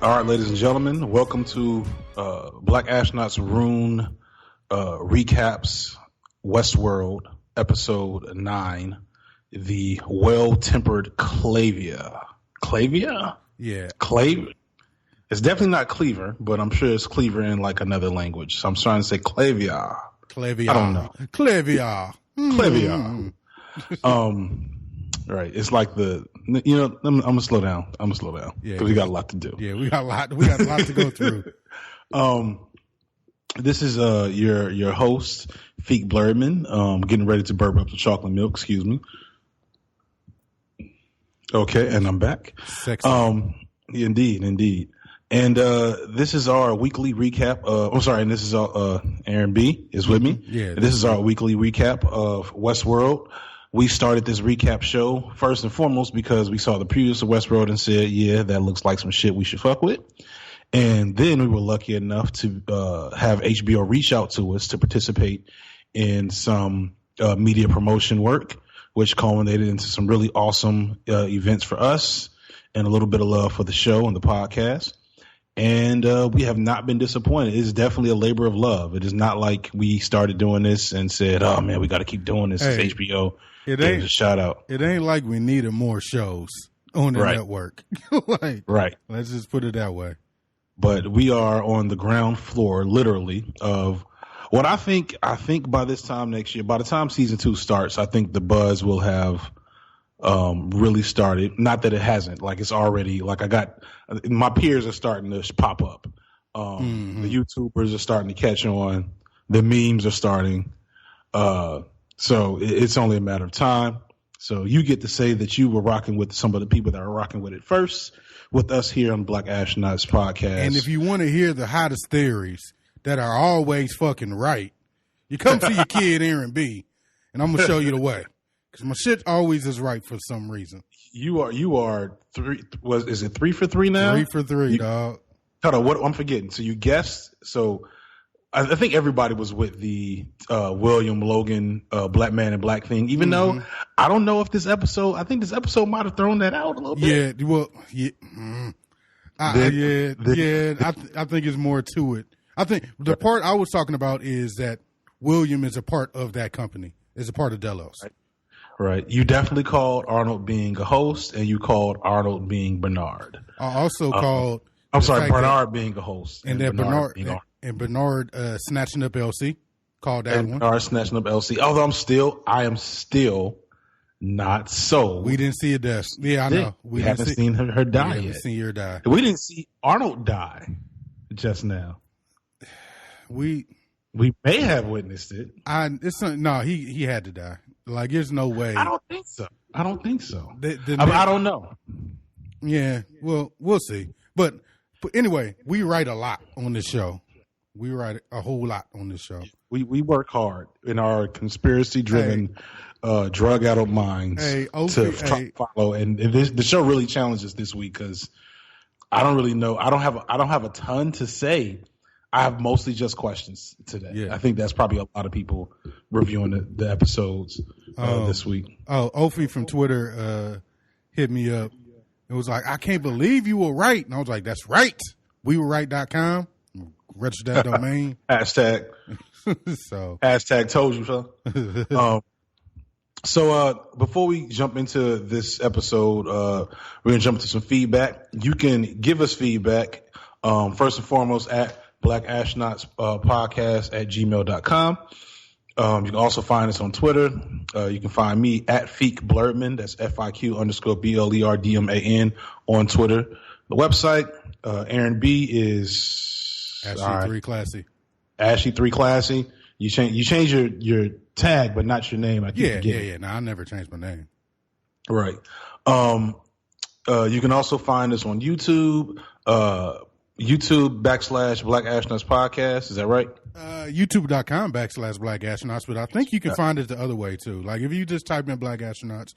All right, ladies and gentlemen, welcome to Black Astronaut's Rune recaps Westworld episode 9, the well-tempered Clavier. Clavier? Yeah. Clavier. It's definitely not Cleaver, but I'm sure it's Cleaver in like another language. So I'm trying to say Clavier. Clavier. I don't know. Clavier. Clavier. Right. It's like I'm gonna slow down. Yeah. Because we got a lot to do. Yeah, we got a lot to go through. This is your host, Feek Blurman, getting ready to burp up the chocolate milk, excuse me. Okay, and I'm back. Sexy. Indeed. And this is our weekly recap. And this is Aaron B is with me. Yeah. This is our weekly recap of Westworld. We started this recap show first and foremost because we saw the previews of Westworld and said, yeah, that looks like some shit we should fuck with. And then we were lucky enough to have HBO reach out to us to participate in some media promotion work, which culminated into some really awesome events for us and a little bit of love for the show and the podcast. And we have not been disappointed. It is definitely a labor of love. It is not like we started doing this and said, oh, man, we got to keep doing this. It's HBO. It ain't a shout out. It ain't like we needed more shows on the network. Right. Let's just put it that way. But we are on the ground floor, literally, of what I think by this time next year, by the time season 2 starts, I think the buzz will have really started. Not that it hasn't. Like, it's already, like, my peers are starting to pop up. The YouTubers are starting to catch on. The memes are starting. So it's only a matter of time. So you get to say that you were rocking with some of the people that are rocking with it first with us here on Black Astronauts podcast. And if you want to hear the hottest theories that are always fucking right, you come see your kid Aaron B, and I'm gonna show you the way because my shit always is right for some reason. You are three. Is it 3 for 3 now? 3 for 3, dog. Hold on, what I'm forgetting. So you guessed. So I think everybody was with the William Logan Black Man in Black thing, even though I don't know if I think this episode might have thrown that out a little bit. Yeah, well, yeah. I think it's more to it. I think the part I was talking about is that William is a part of that company, is a part of Delos. Right. You definitely called Arnold being a host, and you called Arnold being Bernard. I also called... I'm sorry, Bernard being a host. And that Bernard snatching up LC. Called that one. Bernard snatching up LC. Although I am still not sold. We didn't see a death. Yeah, I know. We haven't seen her die yet. We haven't seen her die. We didn't see Arnold die just now. We may have witnessed it. He had to die. Like, there's no way. I don't think so. I don't know. Yeah, well, we'll see. But anyway, we write a lot on this show. We write a whole lot on this show. We work hard in our conspiracy-driven, drug-addled minds to follow. And the show really challenges this week because I don't really know. I don't have a ton to say. I have mostly just questions today. Yeah. I think that's probably a lot of people reviewing the episodes this week. Ophi from Twitter hit me up. It was like, I can't believe you were right. And I was like, that's right. WeWereRight.com. Register that domain. Hashtag. So. Hashtag told you so. So before we jump into this episode, we're going to jump into some feedback. You can give us feedback, first and foremost, at Black Astronauts podcast at gmail.com. You can also find us on Twitter. You can find me at Feek Blurman. That's FIQ_BLERDMAN on Twitter. The website, Aaron B is Ashley3 Classy. Ashley3 Classy. You change your tag, but not your name. Yeah. No, I never changed my name. Right. You can also find us on YouTube. YouTube / Black Astronauts podcast. Is that right? YouTube.com / Black Astronauts, but I think you can find it the other way too. Like if you just type in Black Astronauts,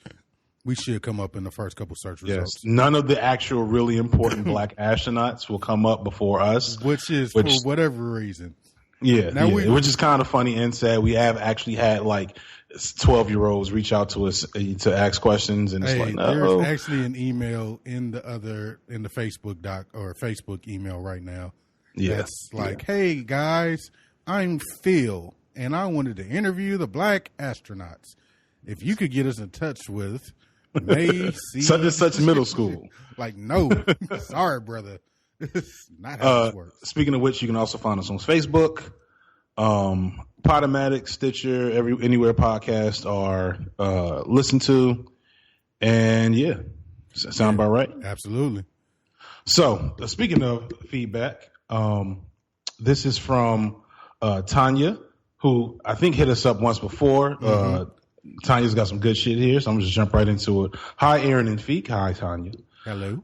we should come up in the first couple search results. Yes. None of the actual really important Black Astronauts will come up before us. Which for whatever reason. Yeah. Which is kind of funny and sad. We have actually had like 12-year-olds reach out to us to ask questions, and it's like, no. There's actually an email in the Facebook doc or Facebook email right now. Yeah. That's like, hey guys, I'm Phil, and I wanted to interview the black astronauts. If you could get us in touch with May C. such and such middle school. Like, no, sorry, brother. It's not how this works. Speaking of which, you can also find us on Facebook, Podomatic, Stitcher, anywhere podcasts are listened to. And yeah, sound about right? Absolutely. So, speaking of feedback, this is from Tanya, who I think hit us up once before. Tanya's got some good shit here, so I'm just jump right into it. Hi, Aaron and Feek. Hi, Tanya. Hello.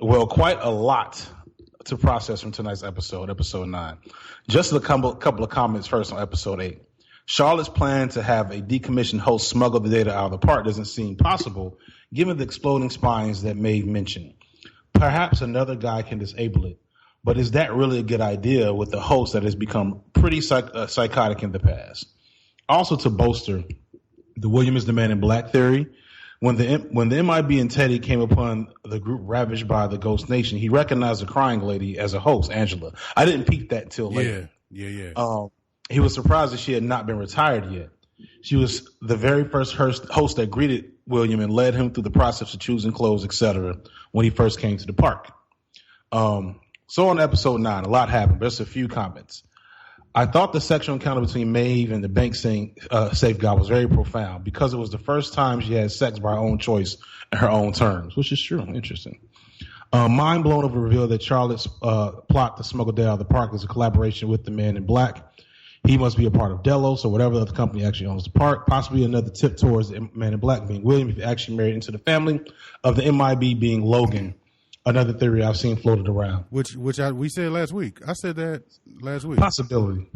Well, quite a lot to process from tonight's episode 9. Just a couple of comments first on episode 8. Charlotte's plan to have a decommissioned host smuggle the data out of the park doesn't seem possible, given the exploding spines that Maeve mentioned. Perhaps another guy can disable it, but is that really a good idea with a host that has become pretty psychotic in the past? Also, to bolster the William is the Man in Black theory, when the MIB and Teddy came upon the group ravaged by the Ghost Nation, he recognized the crying lady as a host, Angela. I didn't peep that till later. Yeah. He was surprised that she had not been retired yet. She was the very first host that greeted William and led him through the process of choosing clothes, etc., when he first came to the park. So on episode 9, a lot happened, but just a few comments. I thought the sexual encounter between Maeve and the bank safe guy was very profound because it was the first time she had sex by her own choice and her own terms, which is true. Interesting. Mind blown over the reveal that Charlotte's plot to smuggle data out of the park is a collaboration with the Man in Black. He must be a part of Delos or whatever other company actually owns the park. Possibly another tip towards the Man in Black being William if he actually married into the family of the MIB being Logan. Another theory I've seen floated around. Which we said last week. I said that last week. Possibility.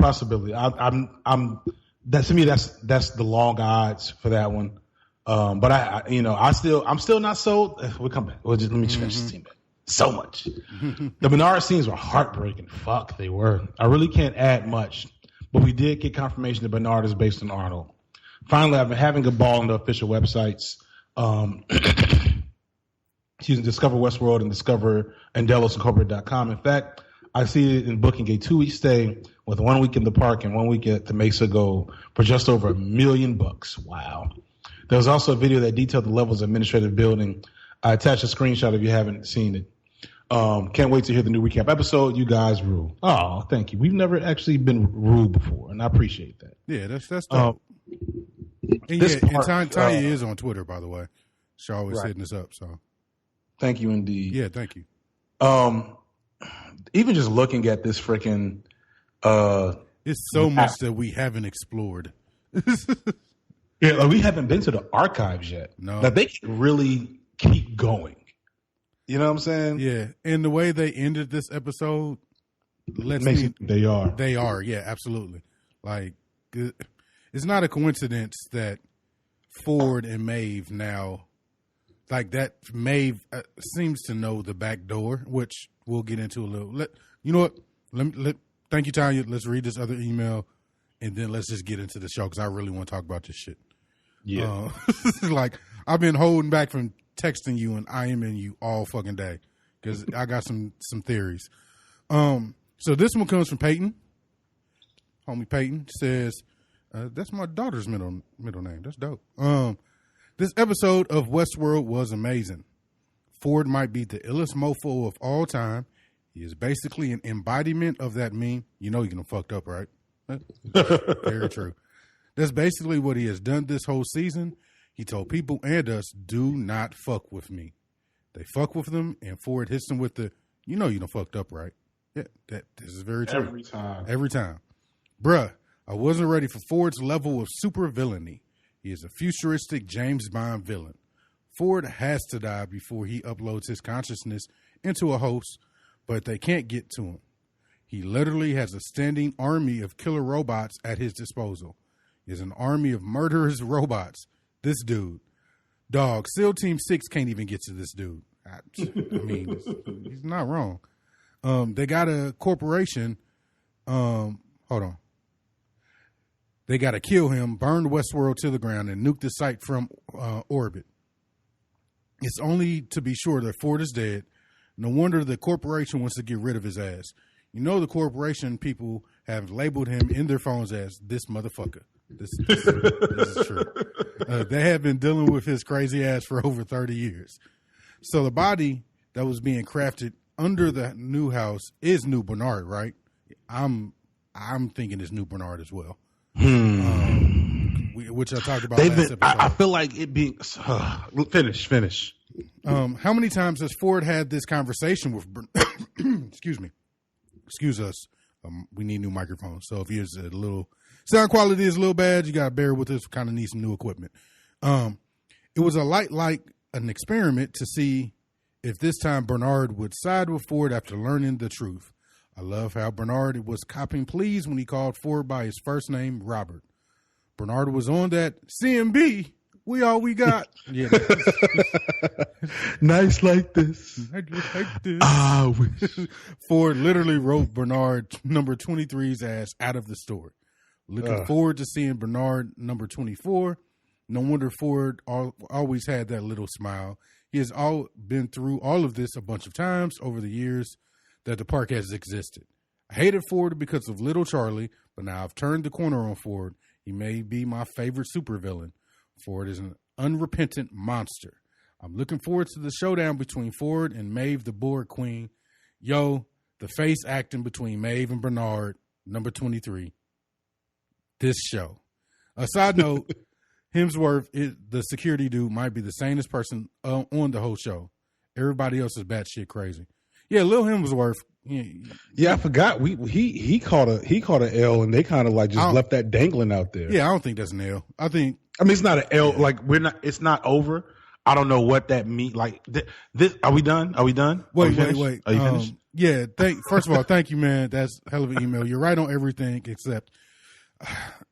I'm that to me that's the long odds for that one. But I'm still not sold. We'll come back. Let me finish this team back. So much. The Bernard scenes were heartbreaking. Fuck, they were. I really can't add much, but we did get confirmation that Bernard is based on Arnold. Finally, I've been having a ball on the official websites. Discover Westworld and Discover and DelosIncorporated.com. In fact, I see it in booking a 2-week stay with 1 week in the park and 1 week at the Mesa Gold for just over $1 million. Wow. There was also a video that detailed the levels of administrative building. I attached a screenshot if you haven't seen it. Can't wait to hear the new recap episode. You guys rule. Oh, thank you. We've never actually been rude before, and I appreciate that. Yeah, that's dope. And Tanya is on Twitter, by the way. She's always hitting us up, so. Thank you indeed. Yeah, thank you. Even just looking at this freaking it's so much that we haven't explored. Yeah, we haven't been to the archives yet. No. That they can really keep going. You know what I'm saying? Yeah. And the way they ended this episode they are. They are, yeah, absolutely. Like it's not a coincidence that Ford and Maeve now like that. Maeve seems to know the back door, which we'll get into a little. You know what? Thank you, Tanya. Let's read this other email, and then let's just get into the show because I really want to talk about this shit. Yeah. Like I've been holding back from texting you and IMing you all fucking day because I got some theories. So this one comes from Peyton. Homie Peyton says, "That's my daughter's middle name. That's dope." This episode of Westworld was amazing. Ford might be the illest mofo of all time. He is basically an embodiment of that meme. You know you're gonna fucked up, right? Very true. That's basically what he has done this whole season. He told people and us, do not fuck with me. They fuck with them, and Ford hits them with the, you know you done fucked up, right? Yeah, this is very true. Every time. Bruh, I wasn't ready for Ford's level of super villainy. He is a futuristic James Bond villain. Ford has to die before he uploads his consciousness into a host, but they can't get to him. He literally has a standing army of killer robots at his disposal. He has an army of murderous robots. This dude. Dog, SEAL Team 6 can't even get to this dude. I mean, he's not wrong. They got a corporation. Hold on. They got to kill him, burn Westworld to the ground, and nuke the site from orbit. It's only to be sure that Ford is dead. No wonder the corporation wants to get rid of his ass. You know, the corporation people have labeled him in their phones as this motherfucker. This is true. They have been dealing with his crazy ass for over 30 years. So the body that was being crafted under the new house is New Bernard, right? I'm thinking it's New Bernard as well. Which I talked about last episode. I feel like it being finish. How many times has Ford had this conversation with? Excuse us. We need new microphones. So if yours a little sound quality is a little bad, you got to bear with us. We kind of need some new equipment. It was like an experiment to see if this time Bernard would side with Ford after learning the truth. I love how Bernard was copping pleas when he called Ford by his first name, Robert. Bernard was on that CMB. We all we got. Yeah. Nice like this. Like this. I wish. Ford literally wrote Bernard number 23's ass out of the story. Looking forward to seeing Bernard number 24. No wonder Ford always had that little smile. He has been through all of this a bunch of times over the years that the park has existed. I hated Ford because of little Charlie, but now I've turned the corner on Ford. He may be my favorite supervillain. Ford is an unrepentant monster. I'm looking forward to the showdown between Ford and Maeve, the Board Queen. Yo, the face acting between Maeve and Bernard, number 23. This show. A side note, Hemsworth, the security dude, might be the sanest person on the whole show. Everybody else is batshit crazy. Yeah, Lil Hemsworth. Yeah, I forgot. He caught a L, and they kind of like just left that dangling out there. Yeah, I don't think that's an L. I mean, it's not an L. Yeah. Like it's not over. I don't know what that means. Like this. Are we done? Wait. Are you finished? Yeah. First of all, thank you, man. That's a hell of an email. You're right on everything except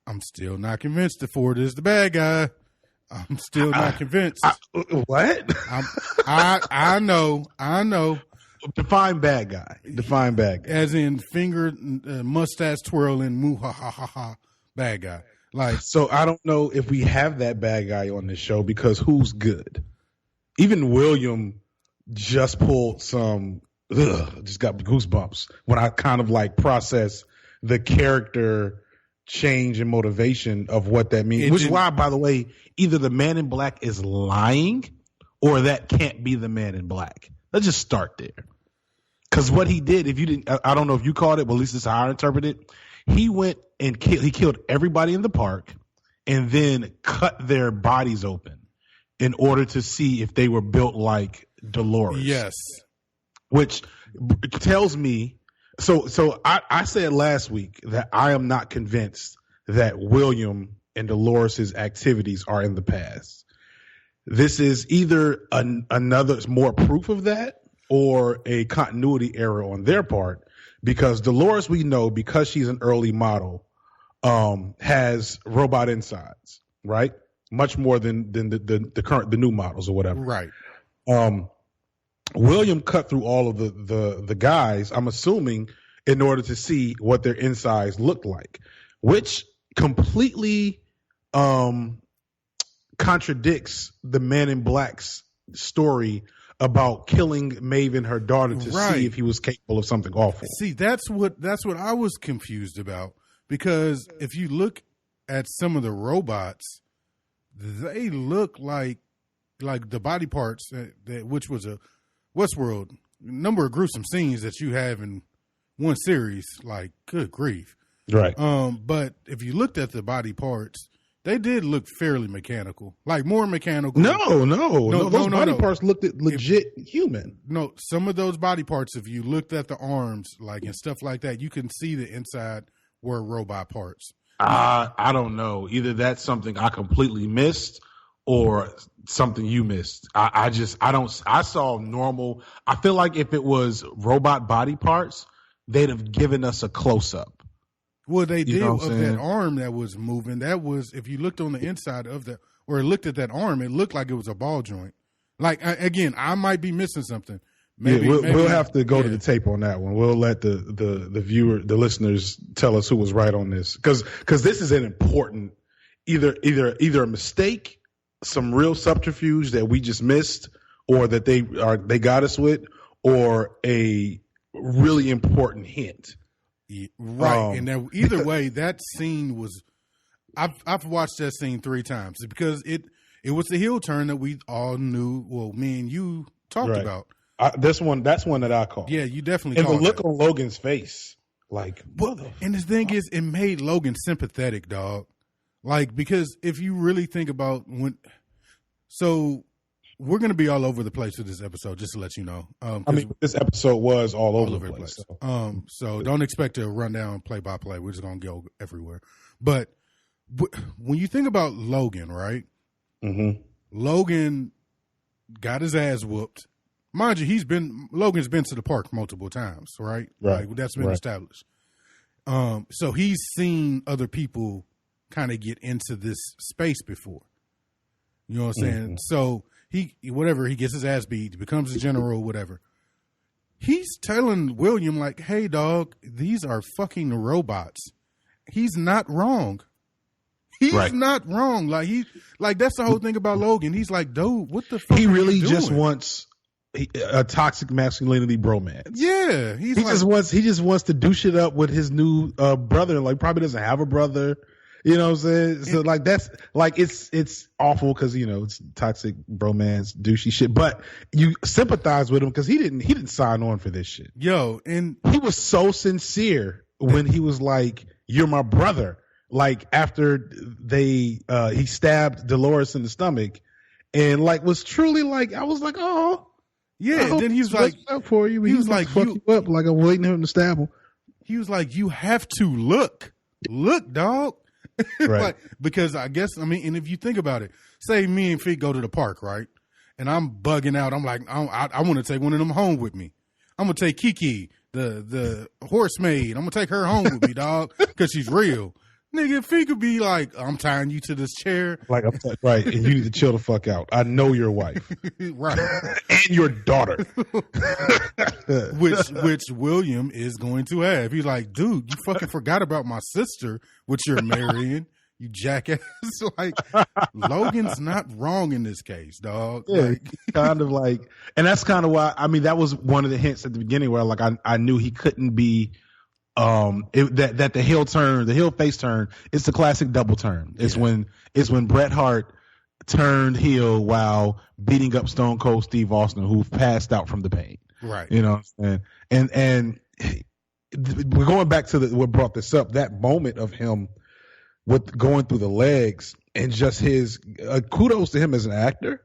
I'm still not convinced that Ford is the bad guy. I'm still not convinced. What? I know. Define bad guy. As in finger, mustache twirling, moo ha ha ha ha, bad guy. Like, so I don't know if we have that bad guy on this show because who's good? Even William just pulled some. Just got goosebumps when I kind of like process the character change and motivation of what that means. Which is why, by the way, either the Man in Black is lying or that can't be the Man in Black. Let's just start there. Because what he did, if you didn't, I don't know if you caught it, but at least this is how I interpret it. He went and he killed everybody in the park and then cut their bodies open in order to see if they were built like Dolores. Yes. Which tells me, so I said last week that I am not convinced that William and Dolores' activities are in the past. This is either another more proof of that or a continuity error on their part, because Dolores, we know, because she's an early model, has robot insides, right? Much more than the new models or whatever. Right. William cut through all of the guys, I'm assuming, in order to see what their insides looked like, which completely contradicts the Man in Black's story about killing Maeve and her daughter to see if he was capable of something awful. See, that's what I was confused about, because if you look at some of the robots, they look like the body parts which was a Westworld number of gruesome scenes that you have in one series. Like, good grief, right? But if you looked at the body parts, they did look fairly mechanical, like more mechanical. No. Those body parts looked legit human. No, some of those body parts, if you looked at the arms, like and stuff like that, you can see the inside were robot parts. I don't know. Either that's something I completely missed or something you missed. I saw normal. I feel like if it was robot body parts, they'd have given us a close up. Well, they did of that arm that was moving. That was, if you looked on the inside of the, or looked at that arm, it looked like it was a ball joint. Like, again, I might be missing something. Maybe we'll have to go to the tape on that one. We'll let the listeners tell us who was right on this, because this is an important either a mistake, some real subterfuge that we just missed, or that they got us with, or a really important hint. Right, and then either way, that scene was. I've watched that scene 3 times because it was the heel turn that we all knew. Well, me and you talked about. That's one that I caught. Yeah, you definitely. And the look on Logan's face, like, and the thing is, it made Logan sympathetic, dog. Like, because if you really think about so we're gonna be all over the place with this episode, just to let you know. This episode was all over the place. So don't expect a rundown play by play. We're just gonna go everywhere. But when you think about Logan, right? Mm-hmm. Logan got his ass whooped. Mind you, Logan's been to the park multiple times, right? Right. Like, that's been established. So he's seen other people kind of get into this space before. You know what I'm saying? Mm-hmm. So he gets his ass beat, becomes a general, whatever. He's telling William, like, hey, dog, these are fucking robots. He's not wrong. He's not wrong. Like that's the whole thing about Logan. He's like, dude, what the fuck? He really just wants a toxic masculinity bromance. Yeah, he just wants to do shit up with his new brother. Like, probably doesn't have a brother. You know what I'm saying? So like, that's like, it's awful because, you know, it's toxic bromance, douchey shit. But you sympathize with him because he didn't sign on for this shit. Yo, and he was so sincere when he was like, "You're my brother." Like, after he stabbed Dolores in the stomach, and like was truly like, I was like, oh yeah. And then he was like, for you. He was like, fuck you up, like I'm waiting for him to stab him. He was like, you have to look, dog. Right. Like, because I guess, and if you think about it, say me and Feet go to the park, right? And I'm bugging out. I'm like, I want to take one of them home with me. I'm gonna take Kiki, the horse maid. I'm gonna take her home with me, dog, because she's real. Nigga, if he could be like, I'm tying you to this chair. Like, right, and you need to chill the fuck out. I know your wife. Right. And your daughter. which William is going to have. He's like, dude, you fucking forgot about my sister, which you're marrying, you jackass. Like, Logan's not wrong in this case, dog. Yeah, like, kind of like, and that's kind of why, that was one of the hints at the beginning where, like, I knew he couldn't be, that the heel face turn, it's the classic double turn. It's when Bret Hart turned heel while beating up Stone Cold Steve Austin, who passed out from the pain. Right. You know what I'm saying? And we're going back to what brought this up, that moment of him with going through the legs, and just his kudos to him as an actor,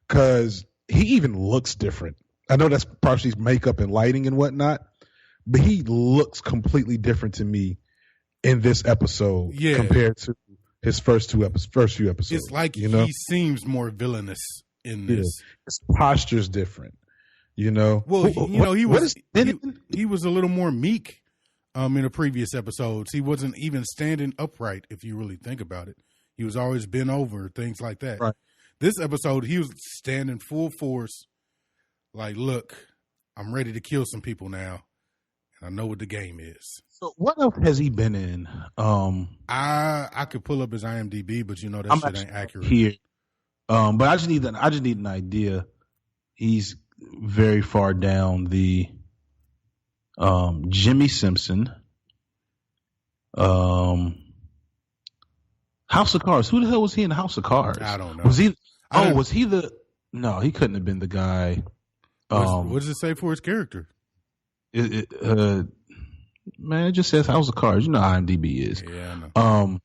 because he even looks different. I know that's partially makeup and lighting and whatnot, but he looks completely different to me in this episode compared to his first few episodes. It's like, he seems more villainous in this. His posture's different, you know. Well, he was a little more meek in the previous episodes. He wasn't even standing upright, if you really think about it. He was always bent over, things like that. Right. This episode, he was standing full force, like, look, I'm ready to kill some people now. I know what the game is. So what else has he been in? I could pull up his IMDb, but that shit ain't accurate here. But I just need an idea. He's very far down the Jimmy Simpson, House of Cards. Who the hell was he in House of Cards? I don't know. Was he? Was he the? No, he couldn't have been the guy. What does it say for his character? Man, it just says House of Cards. You know how IMDb is. Yeah, I know.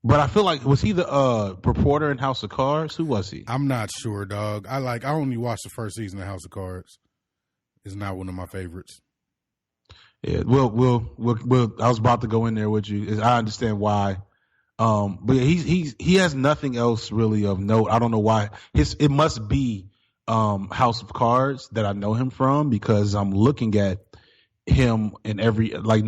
But I feel like, was he the reporter in House of Cards? Who was he? I'm not sure, dog. I only watched the first season of House of Cards. It's not one of my favorites. Yeah, we'll I was about to go in there with you. I understand why. But he has nothing else really of note. I don't know why. It must be House of Cards that I know him from, because I'm looking at him in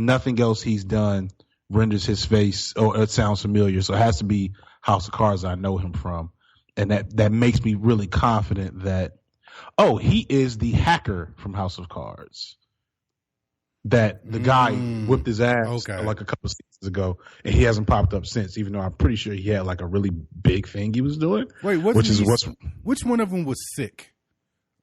nothing else he's done renders his face or it sounds familiar. So it has to be House of Cards I know him from. And that makes me really confident that Oh, he is the hacker from House of Cards. That the guy whipped his ass like a couple of seasons ago, and he hasn't popped up since. Even though I'm pretty sure he had like a really big thing he was doing. Wait, which one of them was sick?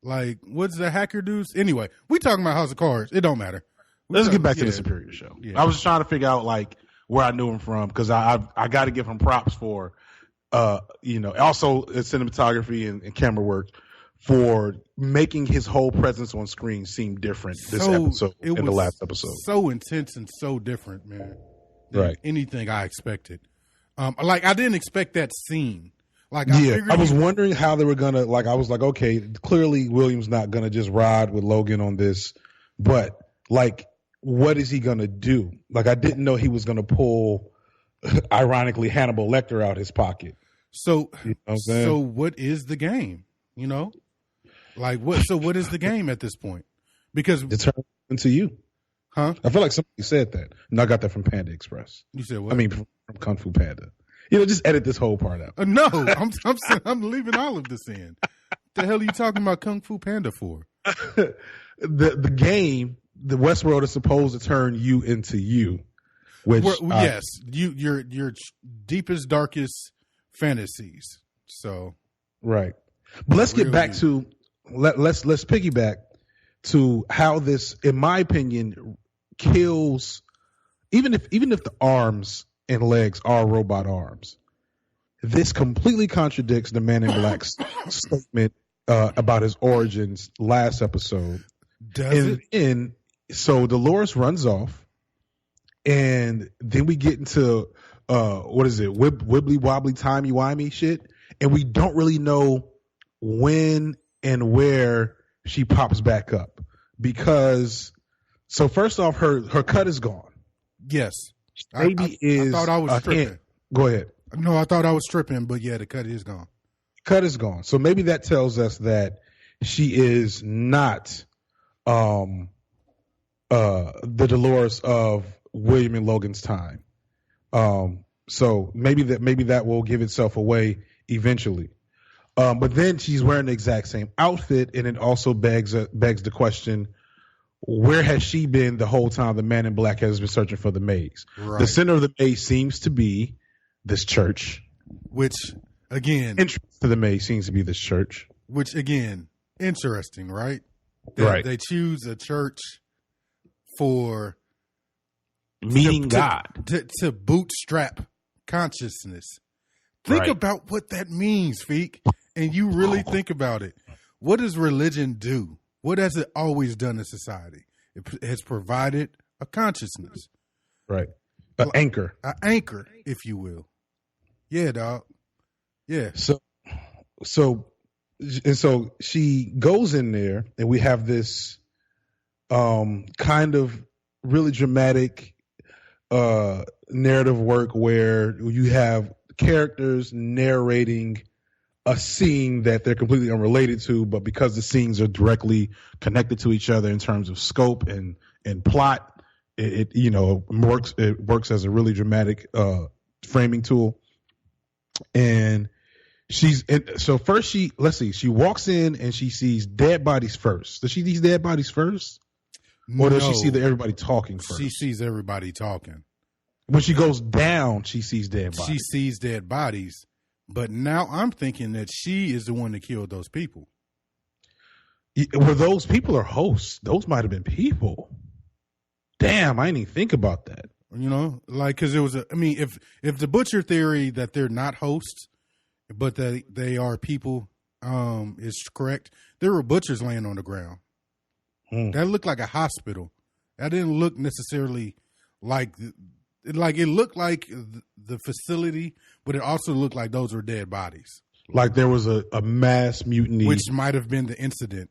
Like, what's the hacker dudes? Anyway, we talking about House of Cards. It don't matter. Let's get back to the Superior show. Yeah. I was just trying to figure out like where I knew him from because I got to give him props for, also cinematography and camera work for making his whole presence on screen seem different this episode and the last episode. So intense and so different, man. Right. Anything I expected. I didn't expect that scene. I was wondering how they were gonna I was like, okay, clearly William's not gonna just ride with Logan on this, but what is he gonna do? I didn't know he was gonna pull, ironically, Hannibal Lecter out his pocket. So, so what is the game? What is the game at this point? Because it's turned into you. Huh? I feel like somebody said that. And I got that from Panda Express. You said what? I mean, from Kung Fu Panda. Just edit this whole part out. No, I'm leaving all of this in. The hell are you talking about Kung Fu Panda for? The game, the Westworld is supposed to turn you into you. Which yes, your deepest, darkest fantasies. So right. But let's get back to let's piggyback to how this, in my opinion, kills. Even if the arms and legs are robot arms, this completely contradicts the Man in Black's statement about his origins last episode. Does it? So Dolores runs off, and then we get into wibbly wobbly timey wimey shit, and we don't really know when and where she pops back up because. So first off, her cut is gone. Yes. I thought I was tripping. Go ahead. No, I thought I was tripping, but yeah, the cut is gone. Cut is gone. So maybe that tells us that she is not the Dolores of William and Logan's time. So maybe that will give itself away eventually. But then she's wearing the exact same outfit, and it also begs the question: where has she been the whole time the Man in Black has been searching for the maze? Right. The center of the maze seems to be this church. Which, again... entrance to the maze seems to be this church. Which, again, interesting, right? Right. They choose a church for... meeting God. To bootstrap consciousness. Think about what that means, Feek. And you really think about it. What does religion do? What has it always done in society? It has provided a consciousness. Right. An anchor. An anchor, if you will. Yeah, dog. Yeah. So she goes in there, and we have this kind of really dramatic narrative work where you have characters narrating a scene that they're completely unrelated to, but because the scenes are directly connected to each other in terms of scope and plot, it works as a really dramatic framing tool. And she walks in and she sees dead bodies first. Does she see dead bodies first? Or does she see everybody talking first? She sees everybody talking. When she goes down, she sees dead bodies. She sees dead bodies. But now I'm thinking that she is the one that killed those people. Were those people or hosts? Those might have been people. Damn, I didn't even think about that. Because it was if the butcher theory that they're not hosts, but that they are people is correct, there were butchers laying on the ground. That looked like a hospital. That didn't look necessarily like it looked like the facility, but it also looked like those were dead bodies. Like there was a mass mutiny. Which might have been the incident.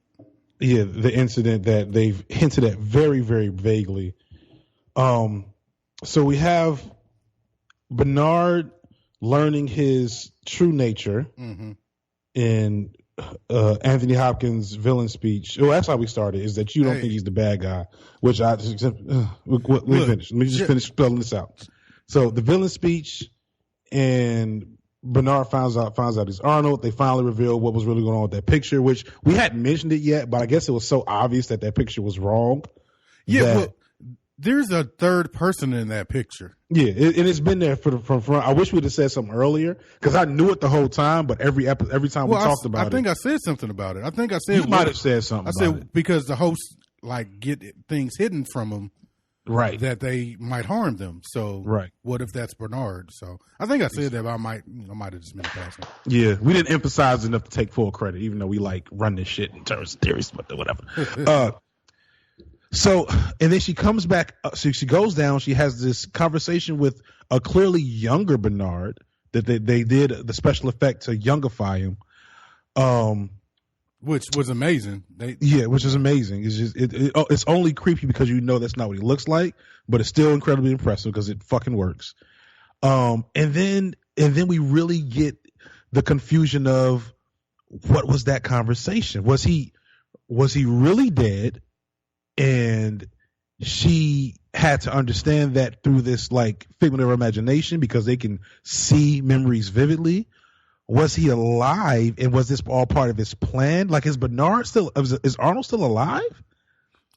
Yeah, the incident that they've hinted at very, very vaguely. So we have Bernard learning his true nature in Anthony Hopkins' villain speech. Well, that's how we started, is that you don't think he's the bad guy, which I just finish. Let me just finish spelling this out. So the villain speech, and Bernard finds out it's Arnold. They finally reveal what was really going on with that picture, which we hadn't mentioned it yet, but I guess it was so obvious that picture was wrong. Yeah, well, there's a third person in that picture. Yeah, and it's been there from I wish we'd have said something earlier because I knew it the whole time, but every time we talked about it. I think I said something about it. I think I said you might have said something. I said because the hosts like get things hidden from them, right? That they might harm them. So, right. What if that's Bernard? So I think I said that, but I might have just been passing. Yeah, we didn't emphasize enough to take full credit, even though we like run this shit in terms of theories, but whatever. So, and then she comes back. So she goes down. She has this conversation with a clearly younger Bernard that they did the special effect to youngify him, which was amazing. Which is amazing. It's just it's only creepy because you know that's not what he looks like, but it's still incredibly impressive because it fucking works. And then we really get the confusion of what was that conversation? Was he really dead? And she had to understand that through this like figment of her imagination because they can see memories vividly. Was he alive, and was this all part of his plan? Like, is Arnold still alive?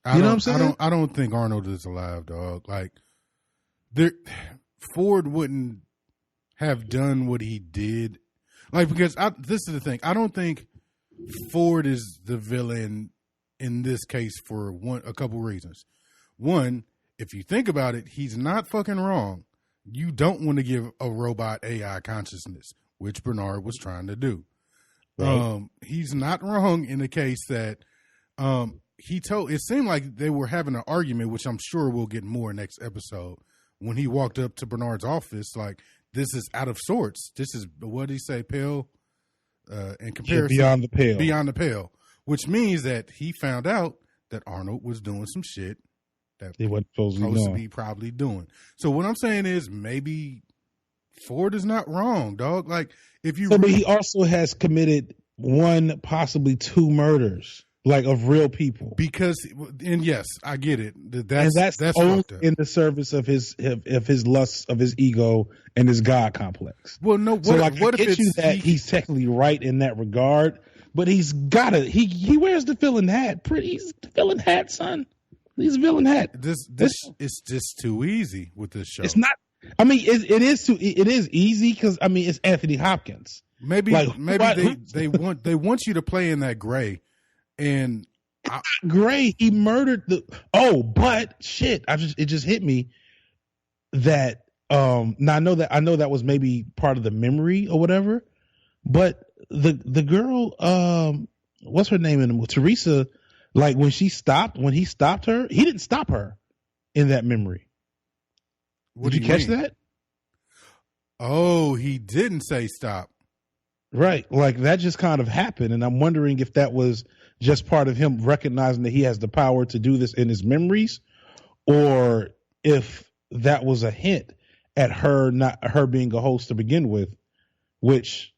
You know what I'm saying? I don't think Arnold is alive, dog. Like, Ford wouldn't have done what he did. Like, because this is the thing. I don't think Ford is the villain in this case for a couple reasons. One, if you think about it, he's not fucking wrong. You don't want to give a robot AI consciousness, which Bernard was trying to do. Right. He's not wrong in the case that it seemed like they were having an argument, which I'm sure we'll get more next episode. When he walked up to Bernard's office, like, this is out of sorts. This is, what did he say, pale? In comparison, beyond the pale. Which means that he found out that Arnold was doing some shit that he wasn't supposed to be probably doing. So what I'm saying is maybe Ford is not wrong, dog. Like, if you... but he also has committed one, possibly two murders, like, of real people. And yes, I get it. That's only in the service of his lust, of his ego, and his God complex. Well, no, what if he's technically right in that regard? But he's got it. He wears the villain hat. He's the villain hat, son. He's a villain hat. This it's just too easy with this show. It's not. I mean, it is easy because I mean it's Anthony Hopkins. Maybe they want you to play in that gray, and gray. He murdered the. Oh, but shit! It just hit me that now I know that was maybe part of the memory or whatever, but. The girl, what's her name in Teresa? Like when he stopped her, he didn't stop her in that memory. Did you catch that? Oh, he didn't say stop. Right, like that just kind of happened, and I'm wondering if that was just part of him recognizing that he has the power to do this in his memories, or if that was a hint at her being a host to begin with, which.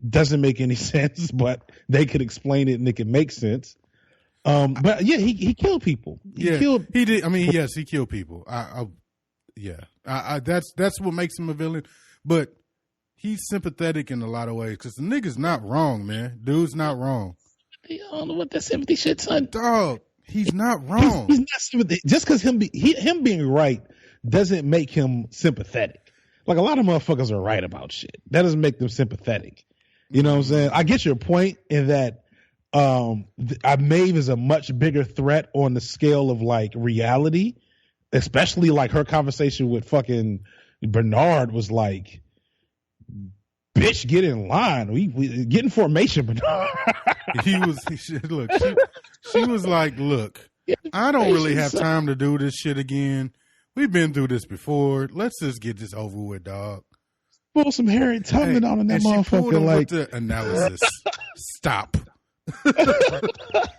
Doesn't make any sense, but they could explain it and it could make sense. But yeah, he killed people. He did. I mean, yes, he killed people. That's what makes him a villain. But he's sympathetic in a lot of ways because the nigga's not wrong, man. Dude's not wrong. I don't know what that sympathy shit, son. Dog, he's not wrong. He's not sympathetic. Just because him being right doesn't make him sympathetic. Like a lot of motherfuckers are right about shit. That doesn't make them sympathetic. You know what I'm saying? I get your point in that Maeve is a much bigger threat on the scale of like reality, especially like her conversation with fucking Bernard was like, bitch, get in line. We get in formation, Bernard. She was like, look, I don't really have time to do this shit again. We've been through this before. Let's just get this over with, dog. Pull some Harriet Tubman on that motherfucker. Like with the analysis. Stop.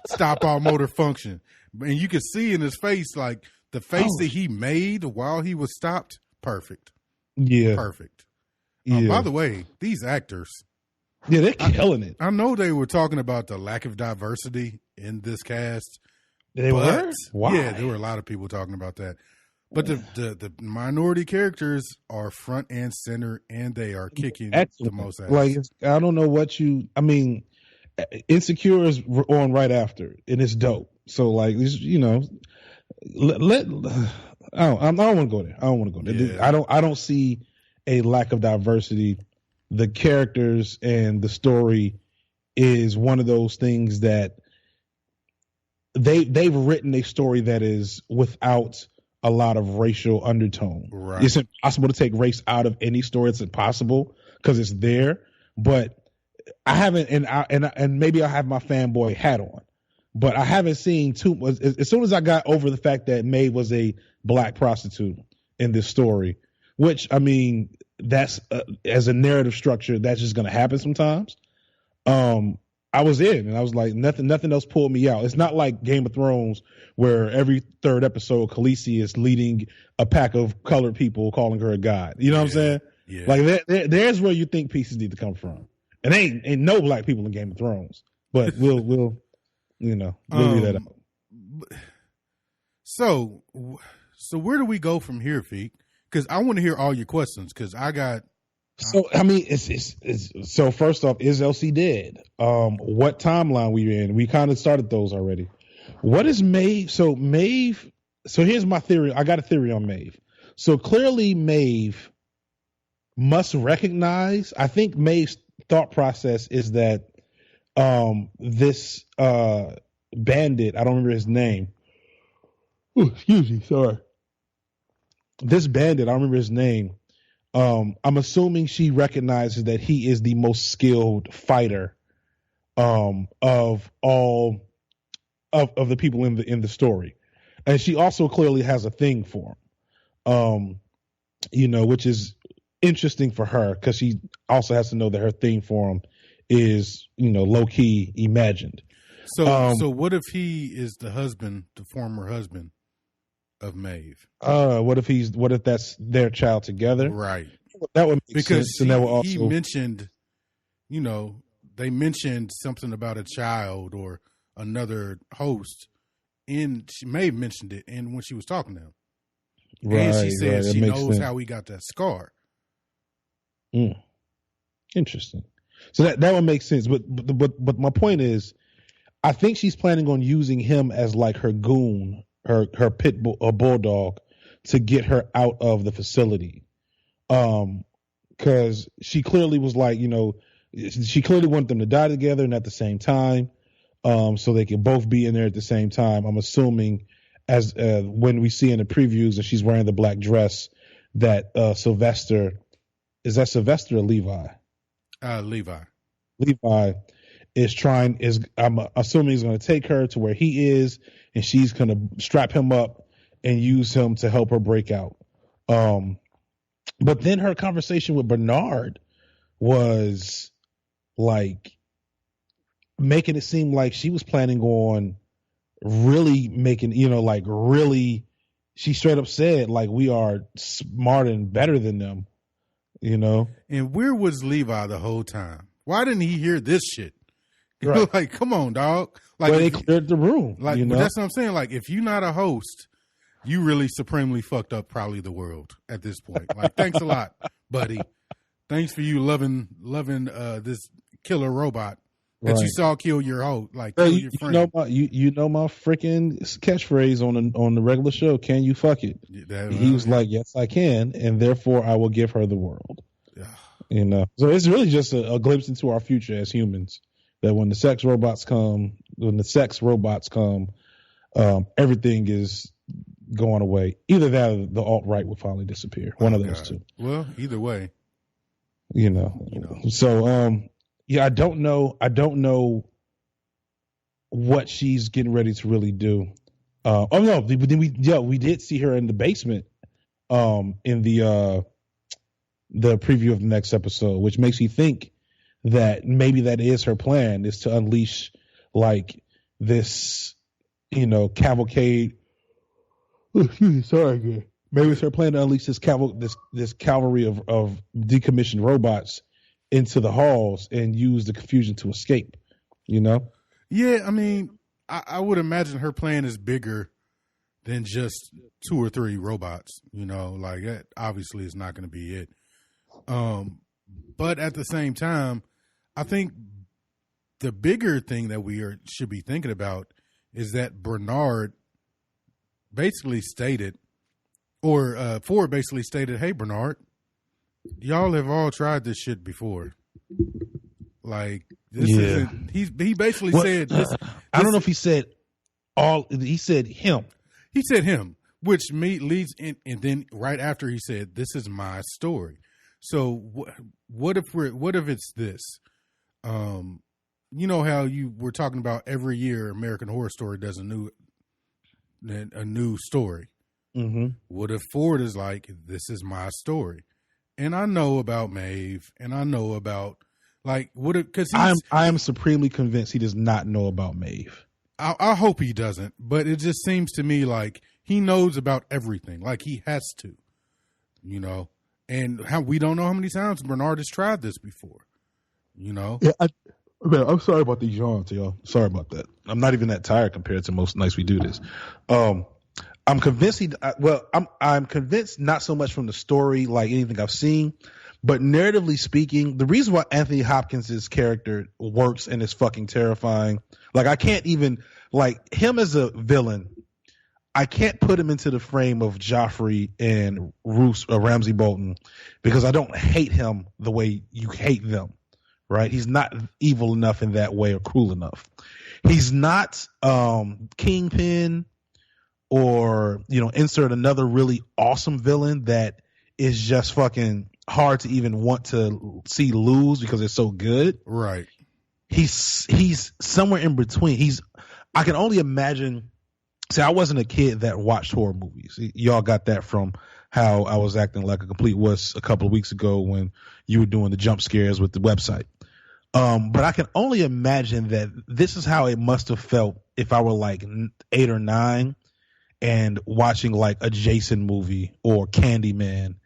Stop all motor function. And you can see in his face, like the face that he made while he was stopped. Perfect. Yeah. Perfect. By the way, these actors. Yeah, they're killing it. I know they were talking about the lack of diversity in this cast. They were? Why? Yeah, there were a lot of people talking about that. But the minority characters are front and center, and they are kicking Excellent. the most ass. Like, I don't know what I mean, Insecure is on right after, and it's dope. So, like, you know, I don't want to go there. I don't want to go there. Yeah. I don't see a lack of diversity. The characters and the story is one of those things that they've written a story that is without a lot of racial undertone. Right. It's impossible to take race out of any story. It's impossible because it's there. But I haven't, and maybe I have my fanboy hat on, but I haven't seen too much. As soon as I got over the fact that Maeve was a black prostitute in this story, which, I mean, that's as a narrative structure, that's just going to happen sometimes. I was in, and I was like, nothing else pulled me out. It's not like Game of Thrones where every third episode, Khaleesi is leading a pack of colored people calling her a god. You know what I'm saying? Yeah. Like there's where you think pieces need to come from. And ain't no black people in Game of Thrones, but we'll leave that out. So where do we go from here, Feek? Because I want to hear all your questions. Because I got. So I mean, it's so first off, is Elsie dead? What timeline we in? We kind of started those already. What is Maeve? So here's my theory. I got a theory on Maeve. So clearly Maeve must recognize. I think Maeve's thought process is that this bandit. I don't remember his name. Oh, excuse me. Sorry. This bandit. I don't remember his name. I'm assuming she recognizes that he is the most skilled fighter of all of the people in the story, and she also clearly has a thing for him. Which is interesting for her because she also has to know that her thing for him is low key imagined. So what if he is the former husband of Maeve? What if that's their child together? Right. That would make sense. And that would also... he mentioned, they mentioned something about a child or another host, and Maeve mentioned it, and when she was talking to him, and she said she knows how he got that scar. Interesting. So that would make sense. But my point is, I think she's planning on using him as like her goon, her pit bull, a bulldog, to get her out of the facility. Because she clearly was like, she clearly wanted them to die together and at the same time, so they could both be in there at the same time. I'm assuming as when we see in the previews and she's wearing the black dress that Sylvester, is that Sylvester or Levi? Levi I'm assuming he's going to take her to where he is, and she's going to strap him up and use him to help her break out. But then her conversation with Bernard was like making it seem like she was planning on really making, really, she straight up said like, we are smarter and better than them, And where was Levi the whole time? Why didn't he hear this shit? Right. Like, come on, dog. Like, they cleared the room. Like, that's what I'm saying. Like, if you're not a host, you really supremely fucked up probably the world at this point. Like, thanks a lot, buddy. Thanks for you loving this killer robot that you saw kill your host, like kill your friend. You know my freaking catchphrase on the regular show. Can you fuck it? He was like, yes, I can, and therefore I will give her the world. So it's really just a glimpse into our future as humans. That when the sex robots come, everything is going away. Either that or the alt-right will finally disappear. One of those two. Well, either way. So I don't know what she's getting ready to really do. We did see her in the basement in the preview of the next episode, which makes you think that maybe that is her plan, is to unleash like this, cavalcade. Oh, excuse me, sorry again. Maybe it's her plan to unleash this cavalry of decommissioned robots into the halls and use the confusion to escape. Yeah, I mean, I would imagine her plan is bigger than just 2 or 3 robots. Like that obviously is not going to be it. But at the same time, I think the bigger thing that should be thinking about is that Bernard basically stated, or Ford basically stated, "Hey, Bernard, y'all have all tried this shit before. Like this isn't." He basically said, I don't know if he said all. He said him. He said him, which leads in, and then right after he said, "This is my story." So what if it's this? You know how you were talking about every year American Horror Story does a new story. Mm-hmm. What if Ford is like, "This is my story, and I know about Maeve, and I know about like what?" Because I am supremely convinced he does not know about Maeve. I hope he doesn't, but it just seems to me like he knows about everything, like he has to, And we don't know how many times Bernard has tried this before, Yeah, man, I'm sorry about these yawns, y'all. Sorry about that. I'm not even that tired compared to most nights we do this. I'm convinced I'm convinced not so much from the story, like anything I've seen, but narratively speaking, the reason why Anthony Hopkins' character works and is fucking terrifying, like I can't even, like him as a villain, I can't put him into the frame of Joffrey and Ramsay Bolton because I don't hate him the way you hate them, right? He's not evil enough in that way or cruel enough. He's not Kingpin or, insert another really awesome villain that is just fucking hard to even want to see lose because it's so good. Right. He's somewhere in between. I can only imagine. See, I wasn't a kid that watched horror movies. Y'all got that from how I was acting like a complete wuss a couple of weeks ago when you were doing the jump scares with the website. But I can only imagine that this is how it must have felt if I were like 8 or 9 and watching like a Jason movie or Candyman.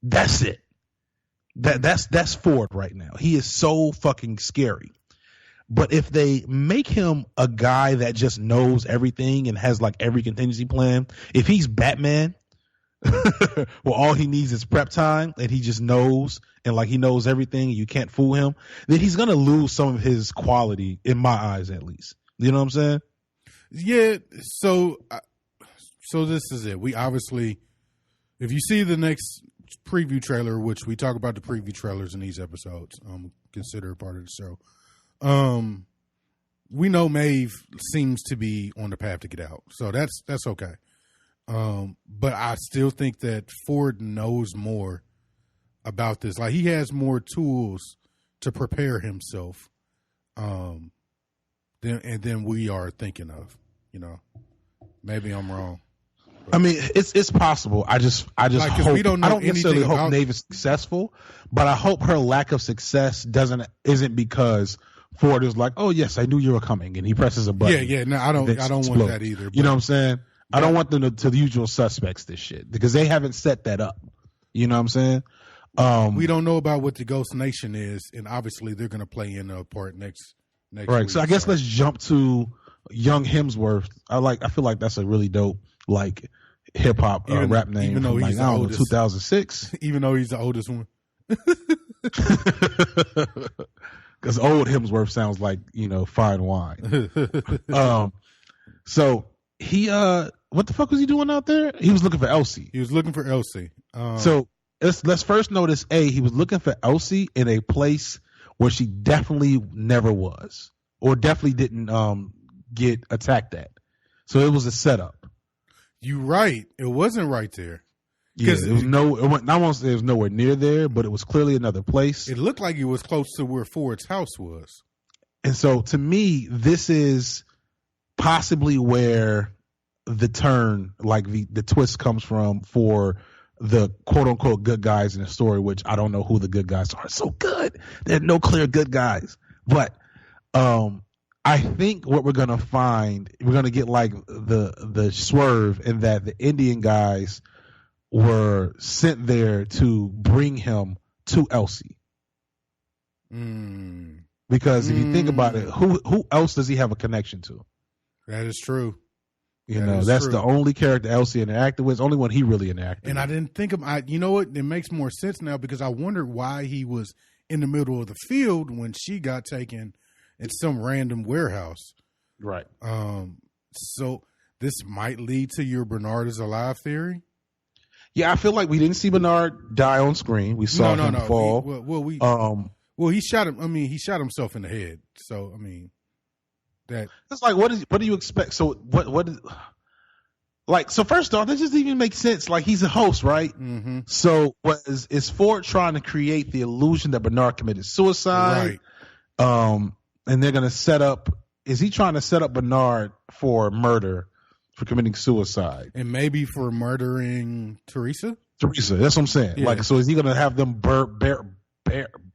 That's it. That's Ford right now. He is so fucking scary. But if they make him a guy that just knows everything and has like every contingency plan, if he's Batman, well, all he needs is prep time and he just knows and like he knows everything and you can't fool him, then he's going to lose some of his quality in my eyes, at least. You know what I'm saying? Yeah. So this is it. We obviously, if you see the next preview trailer, which we talk about the preview trailers in these episodes, consider a part of the show. We know Maeve seems to be on the path to get out, so that's okay. But I still think that Ford knows more about this. Like he has more tools to prepare himself, than we are thinking of. Maybe I'm wrong. I mean, it's possible. I just like, hope we don't know. I don't necessarily hope about Maeve is successful, but I hope her lack of success isn't because Ford is like, "Oh yes, I knew you were coming," and he presses a button. Yeah. No, I don't want that either. But, you know what I'm saying? I don't want them to the usual suspects this shit because they haven't set that up. You know what I'm saying? We don't know about what the Ghost Nation is, and obviously they're going to play in a part next right. week. So I guess let's jump to young Hemsworth. I feel like that's a really dope like hip hop rap name. Even though from, he's the oldest, 2006. Even though he's the oldest one. Because old Hemsworth sounds like, fine wine. So he, what the fuck was he doing out there? He was looking for Elsie. He was looking for Elsie. So let's first notice, he was looking for Elsie in a place where she definitely never was, or definitely didn't get attacked at. So it was a setup. You right. It wasn't right there. Yeah, it was it was nowhere near there, but it was clearly another place. It looked like it was close to where Ford's house was. And so to me, this is possibly where the turn, like the twist comes from for the quote unquote good guys in the story, which I don't know who the good guys are. It's so good. There are no clear good guys. But I think what we're gonna find, we're gonna get like the swerve in that the Indian guys were sent there to bring him to Elsie. Because if you think about it, who else does he have a connection to? That is true. That's true. The only character Elsie interacted with. It's the only one he really interacted with. And I didn't think of, you know what? It makes more sense now because I wondered why he was in the middle of the field when she got taken in some random warehouse. Right. So this might lead to your Bernard is alive theory. Yeah, I feel like we didn't see Bernard die on screen. We saw him fall. He shot him. I mean, he shot himself in the head. So I mean, that it's like, what do you expect? So what is like? So first off, this doesn't even make sense. Like, he's a host, right? Mm-hmm. So is Ford trying to create the illusion that Bernard committed suicide? Right. And they're gonna set up. Is he trying to set up Bernard for murder? For committing suicide, and maybe for murdering Teresa. That's what I'm saying. Yeah. Like, so is he going to have them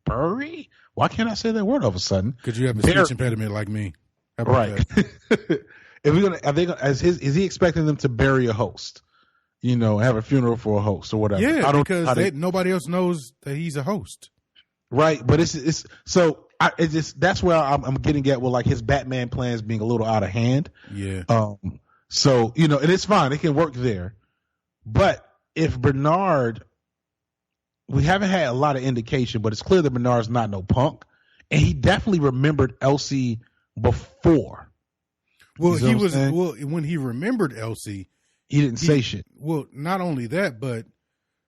bury? Why can't I say that word all of a sudden? Because you have a speech impediment like me. Right. Is he expecting them to bury a host? Have a funeral for a host or whatever? Yeah, because nobody else knows that he's a host. Right, but that's where I'm getting at with like his Batman plans being a little out of hand. Yeah. So, and it's fine. It can work there. But if Bernard, we haven't had a lot of indication, but it's clear that Bernard's not no punk. And he definitely remembered Elsie before. Well, when he remembered Elsie, he didn't say shit. Well, not only that, but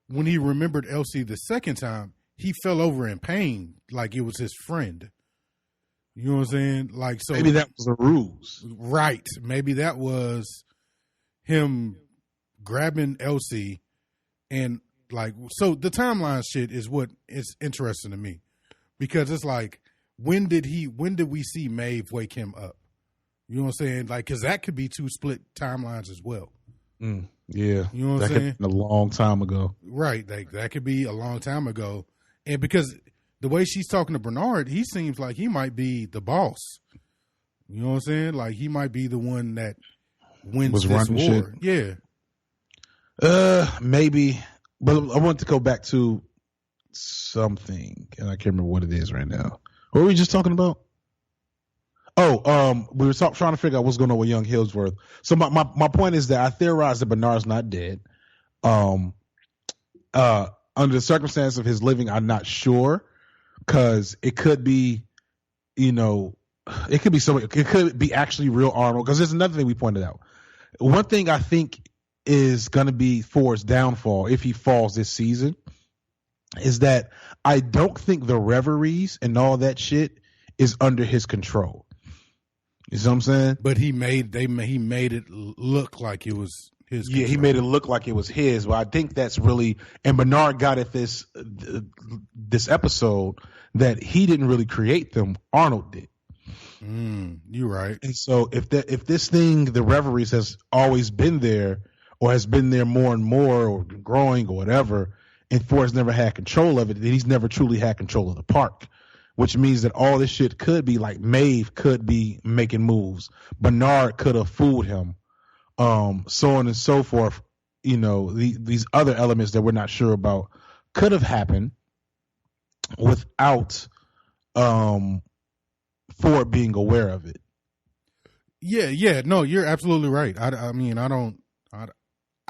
when he remembered Elsie the second time, he fell over in pain like it was his friend. You know what I'm saying? Like, so maybe that was a ruse. Right. Maybe that was him grabbing Elsie and like, so the timeline shit is what is interesting to me because it's like, when did we see Maeve wake him up? You know what I'm saying? Like, cause that could be two split timelines as well. Yeah. You know what I'm saying? A long time ago. Right. Like, that could be a long time ago. And because the way she's talking to Bernard, he seems like he might be the boss. You know what I'm saying? Like, he might be the one that wins this war. Shit. Yeah. Maybe. But I want to go back to something, and I can't remember what it is right now. What were we just talking about? We were trying to figure out what's going on with young Hillsworth. So my point is that I theorize that Bernard's not dead. Under the circumstance of his living, I'm not sure. Because it could be, it could be somebody. It could be actually real Arnold. Because there's another thing we pointed out. One thing I think is going to be Ford's downfall if he falls this season is that I don't think the reveries and all that shit is under his control. You see what I'm saying? But he made it look like it was his control. Yeah, he made it look like it was his. Well, I think that's really, and Bernard got at this episode that he didn't really create them. Arnold did. You're right. And so if this thing, the reveries, has always been there or has been there more and more or growing or whatever, and Ford's never had control of it, then he's never truly had control of the park. Which means that all this shit could be like Maeve could be making moves. Bernard could have fooled him. So on and so forth. These other elements that we're not sure about could have happened without Ford being aware of it. Yeah. No, you're absolutely right. I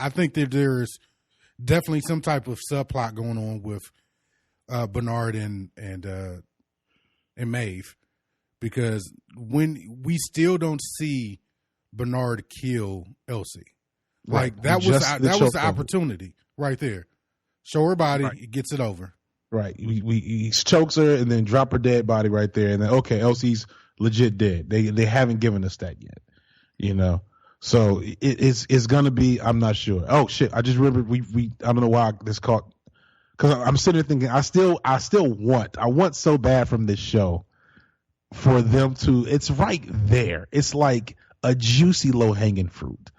think that there's definitely some type of subplot going on with Bernard and Maeve, because when we still don't see Bernard kill Elsie, like right. that was the opportunity right there. Show her body, right. It gets it over. Right. He chokes her and then drop her dead body right there, and then okay, Elsie's legit dead. They haven't given us that yet, So it's gonna be. I'm not sure. Oh shit! I just remembered we I don't know why this caught. Because I'm sitting there thinking, I want so bad from this show for them to, it's right there. It's like a juicy low-hanging fruit.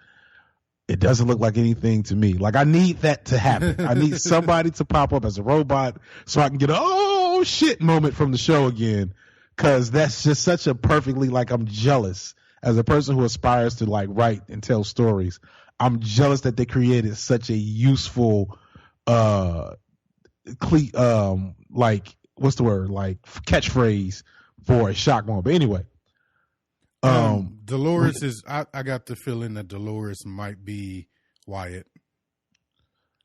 It doesn't look like anything to me. Like, I need that to happen. I need somebody to pop up as a robot so I can get a, oh shit moment from the show again. Because that's just such a perfectly, like, I'm jealous. As a person who aspires to, like, write and tell stories, I'm jealous that they created such a useful, like, what's the word? Like, catchphrase for a shock moment. But anyway. Dolores is. I got the feeling that Dolores might be Wyatt.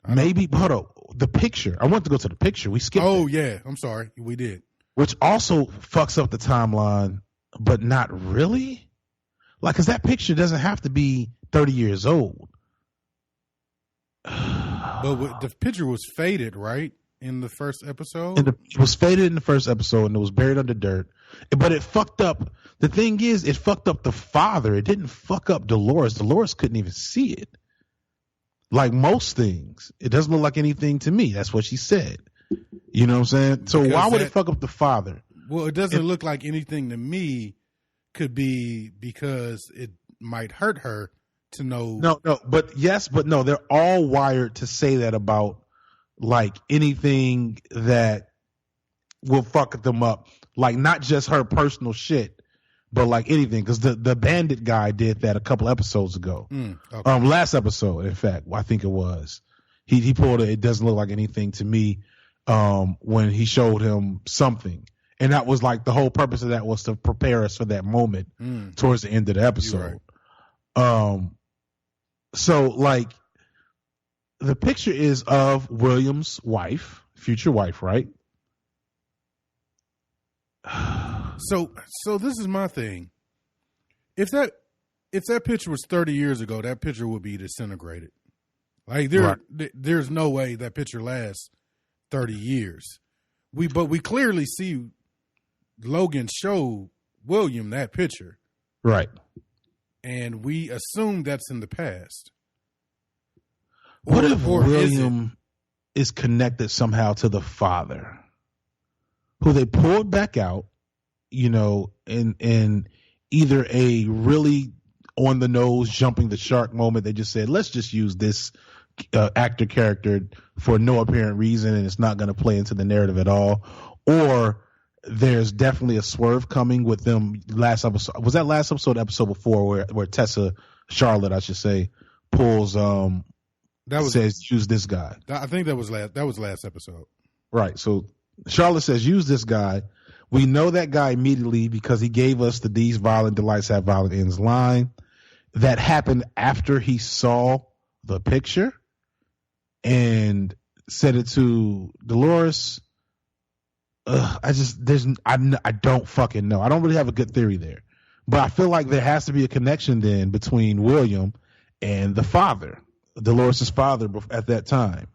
Maybe. Hold on. The picture. I want to go to the picture. We skipped. Oh yeah, I'm sorry. We did. Which also fucks up the timeline, but not really. Like, because that picture doesn't have to be 30 years old. But the picture was faded, right? In the first episode? And it was faded in the first episode and it was buried under dirt. But it fucked up. The thing is, it fucked up the father. It didn't fuck up Dolores. Dolores couldn't even see it. Like most things. It doesn't look like anything to me. That's what she said. You know what I'm saying? So why would it fuck up the father? Well, it doesn't look like anything to me. Could be because it might hurt her to know. No, but no, they're all wired to say that about like anything that will fuck them up. Like not just her personal shit, but like anything. Because the bandit guy did that a couple episodes ago. Okay. Last episode, in fact, I think it was. He pulled it doesn't look like anything to me when he showed him something. And that was like the whole purpose of that was to prepare us for that moment towards the end of the episode. Right. So like the picture is of William's wife, future wife, right? So this is my thing. If that picture was 30 years ago, that picture would be disintegrated. Like there's no way that picture lasts 30 years. But we clearly see Logan showed William that picture. Right. And we assume that's in the past. What if William is connected somehow to the father, who they pulled back out, you know, in either a really on the nose jumping the shark moment. They just said, let's just use this actor character for no apparent reason and it's not going to play into the narrative at all. Or there's definitely a swerve coming with them. Last episode, was that last episode, episode before where Charlotte, I should say, pulls, says use this guy. I think that was last episode. Right. So Charlotte says, use this guy. We know that guy immediately because he gave us the "These violent delights have violent ends" line. That happened after he saw the picture and said it to Dolores. I don't fucking know. I don't really have a good theory there, but I feel like there has to be a connection then between William and the father, Dolores' father, at that time.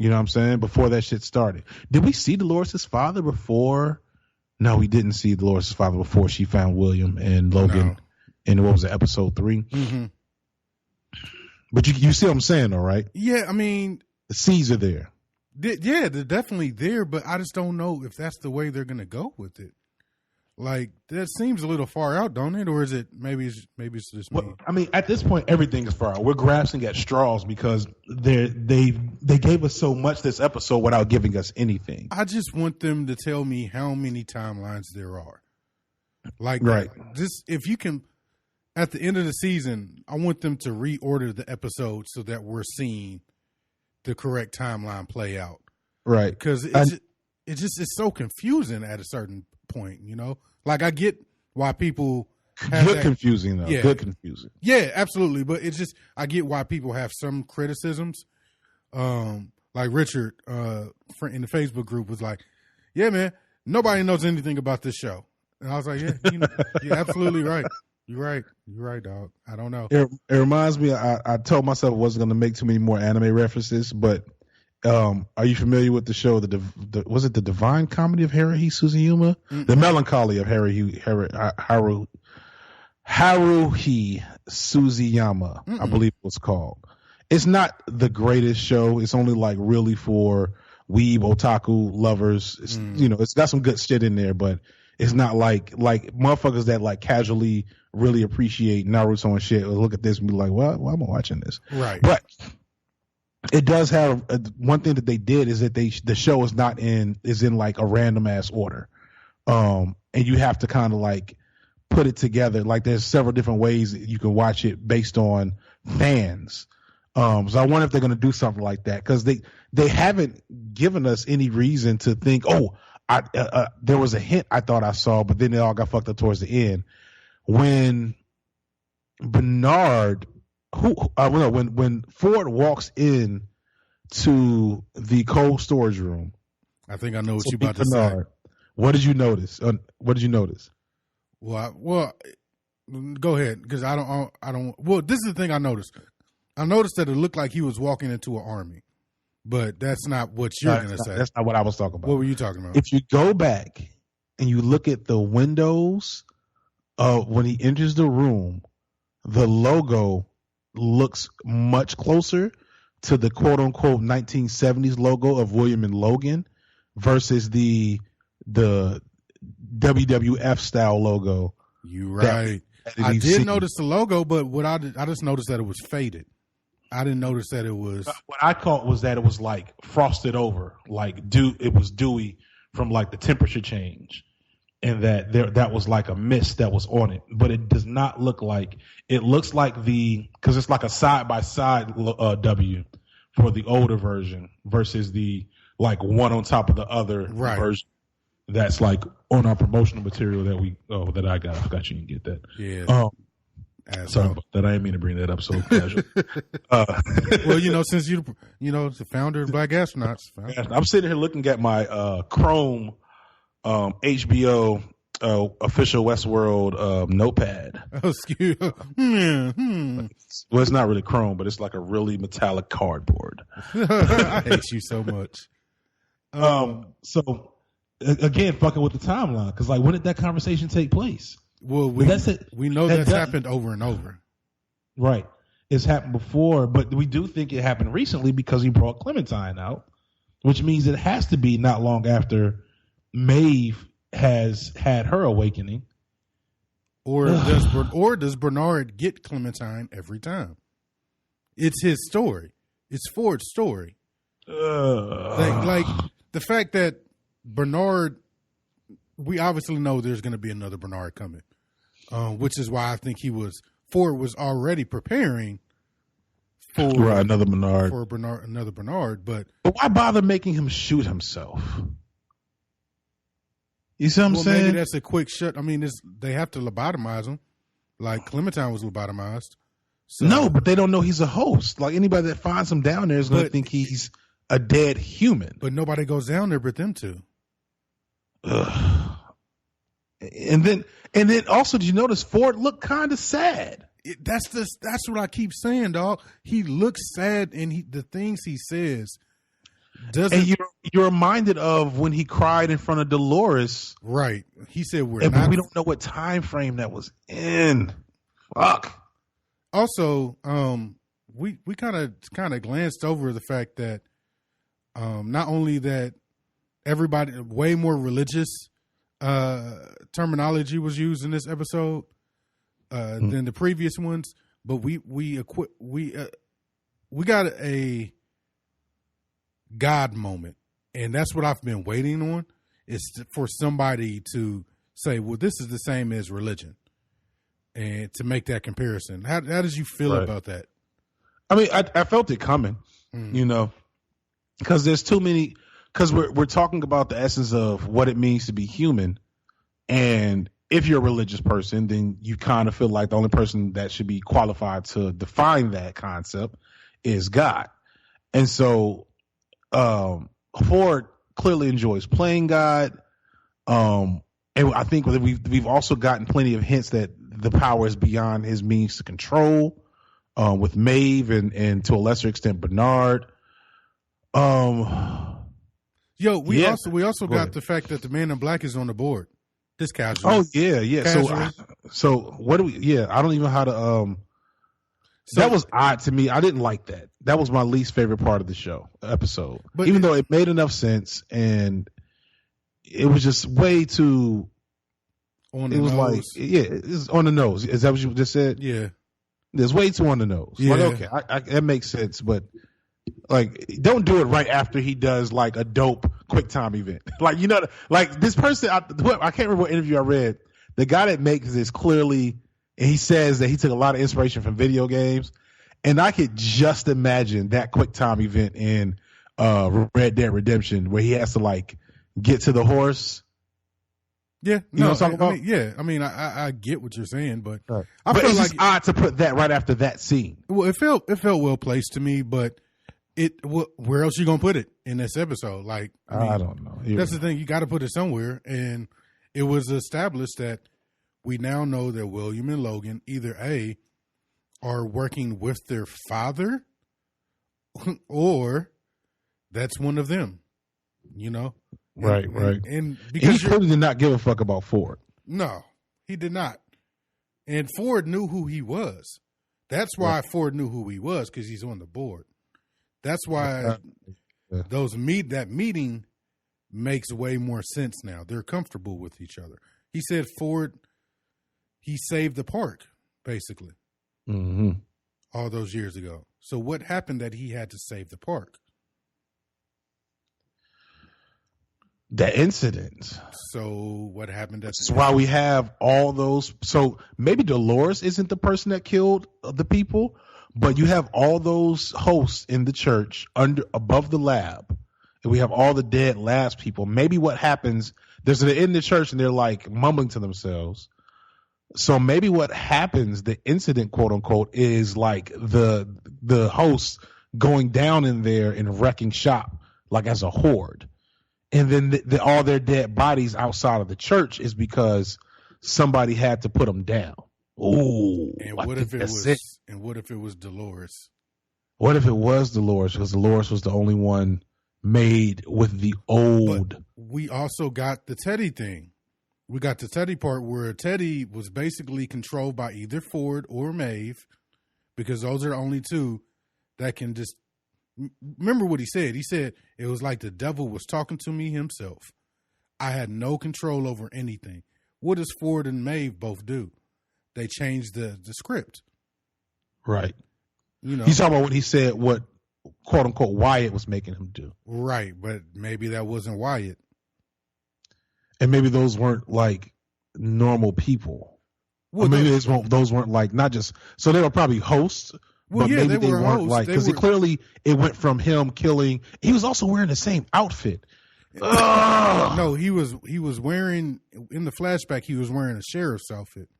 You know what I'm saying? Before that shit started. Did we see Dolores' father before? No, we didn't see Dolores' father before she found William and Logan in, what was it, episode 3? Mm-hmm. But you see what I'm saying, though, right? Yeah, I mean, the seeds are there. Yeah, they're definitely there, but I just don't know if that's the way they're going to go with it. Like, that seems a little far out, don't it? Or is it maybe it's just me? Well, I mean, at this point, everything is far out. We're grasping at straws because they gave us so much this episode without giving us anything. I just want them to tell me how many timelines there are. Like, right. Just if you can, at the end of the season, I want them to reorder the episodes so that we're seeing the correct timeline play out. Right. Because it's so confusing at a certain point, you know? Like, I get why people have good confusing, though. Yeah. Good confusing. Yeah, absolutely. But it's just, I get why people have some criticisms. Like Richard in the Facebook group was like, yeah, man, nobody knows anything about this show. And I was like, yeah, you're absolutely right. You're right, dog. I don't know. It reminds me, I told myself I wasn't going to make too many more anime references, but are you familiar with the show, was it the Divine Comedy of Haruhi Suzuyama? Mm-hmm. The Melancholy of Haruhi Suzuyama, I believe it was called. It's not the greatest show. It's only like really for weeb, otaku lovers. It's, you know, it's got some good shit in there, but it's not like motherfuckers that like casually really appreciate Naruto and shit will look at this and be like, well, why am I watching this? Right. But it does have one thing that they did is that the show is in like a random ass order. And you have to kind of like put it together. Like there's several different ways that you can watch it based on fans. So I wonder if they're going to do something like that because they haven't given us any reason to think, there was a hint I thought I saw, but then they all got fucked up towards the end. when Bernard, when Ford walks in to the cold storage room. I think I know what you're about to say. What did you notice? Well, go ahead, because I don't. Well, this is the thing I noticed. I noticed that it looked like he was walking into an army, but that's not what you're going to say. That's not what I was talking about. What were you talking about? If you go back and you look at the windows when he enters the room, the logo looks much closer to the quote unquote 1970s logo of William and Logan versus the WWF style logo. You're right. I did notice the logo, but I just noticed that it was faded. I didn't notice that it was. What I caught was that it was like frosted over, like it was dewy from like the temperature change, and that was like a mist that was on it. But it does not look like. It looks like because it's like a side by side W for the older version versus the like one on top of the other version. That's like on our promotional material that I got. I forgot you didn't get that. Yeah. Sorry about that. I didn't mean to bring that up so casual. Well, since you're the founder of Black Astronauts. I'm sitting here looking at my Chrome HBO official Westworld notepad. Oh, excuse me. Well, it's not really Chrome, but it's like a really metallic cardboard. I hate you so much. So again, fucking with the timeline, because like, when did that conversation take place? Well, we know that's happened over and over. Right. It's happened before, but we do think it happened recently because he brought Clementine out, which means it has to be not long after Maeve has had her awakening. Or does Bernard get Clementine every time? It's his story. It's Ford's story. Like the fact that Bernard, we obviously know there's going to be another Bernard coming, which is why I think Ford was already preparing for another Bernard. Another Bernard. But why bother making him shoot himself? You see what I'm saying? Maybe that's a quick shut. I mean, they have to lobotomize him, like Clementine was lobotomized. So. No, but they don't know he's a host. Like, anybody that finds him down there is going to think he's a dead human. But nobody goes down there but them two. Ugh. And then also, did you notice Ford looked kind of sad? That's what I keep saying, dog. He looks sad, and the things he says doesn't. And you're reminded of when he cried in front of Dolores, right? He said we don't know what time frame that was in. Fuck. Also, we kind of glanced over the fact that not only that everybody way more religious terminology was used in this episode than the previous ones, but we got a God moment, and that's what I've been waiting on, is for somebody to say, well, this is the same as religion, and to make that comparison. How did you feel about that? I mean, I felt it coming, because there's too many. Because we're talking about the essence of what it means to be human, and if you're a religious person, then you kind of feel like the only person that should be qualified to define that concept is God. And so Ford clearly enjoys playing God, and I think we've also gotten plenty of hints that the power is beyond his means to control, with Maeve and to a lesser extent Bernard. We also got the fact that the Man in Black is on the board. This casual. Oh yeah. Casual. So what do we? Yeah, I don't even know how to. That was odd to me. I didn't like that. That was my least favorite part of the episode. But even though it made enough sense, and it was just way too. On the nose. It's on the nose. Is that what you just said? Yeah. There's way too on the nose. Yeah. Like, okay, that makes sense, but. Like, don't do it right after he does like a dope quick time event. Like, like this person, I can't remember what interview I read. The guy that makes this clearly, and he says that he took a lot of inspiration from video games. And I could just imagine that quick time event in Red Dead Redemption where he has to like get to the horse Yeah, You know what I'm I talking mean, I mean, I get what you're saying, but about? I But feel it's like just odd to put that right after that scene. well, it felt well placed to me, but where else you gonna put it in this episode? Like, I mean, I don't know. that's the thing. You got to put it somewhere, and it was established that we now know that William and Logan either are working with their father, or that's one of them. You know, Right. and He because clearly did not give a fuck about Ford. no, he did not. And Ford knew who he was. That's why Ford knew who he was, because he's on the board. That's why that meeting makes way more sense now. They're comfortable with each other. He said Ford, he saved the park, basically, all those years ago. So what happened that he had to save the park? The incident. So what happened? That's why we have all those. So maybe Dolores isn't the person that killed the people, but you have all those hosts in the church above the lab, and we have all the dead labs people. Maybe what happens, they're in the church and they're like mumbling to themselves. So maybe what happens, the incident, quote unquote, is like the hosts going down in there and wrecking shop like as a horde. And then all their dead bodies outside of the church is because somebody had to put them down. Ooh, and what if it was? It. And what if it was Dolores? What if it was Dolores? Because Dolores was the only one made with the old. But we also got the Teddy thing. We got the Teddy part where Teddy was basically controlled by either Ford or Maeve, because those are the only two that can just. Remember what he said. He said it was like the devil was talking to me himself. I had no control over anything. What does Ford and Maeve both do? They changed the script. Right. You know, he's talking about what he said, what quote unquote Wyatt was making him do. Right, but maybe that wasn't Wyatt. And maybe those weren't like normal people. Well, or maybe those weren't like not just. So they were probably hosts. Well, but yeah, maybe they weren't hosts. Like because clearly it went from him killing. He was also wearing the same outfit. No, he was wearing in the flashback. He was wearing a sheriff's outfit.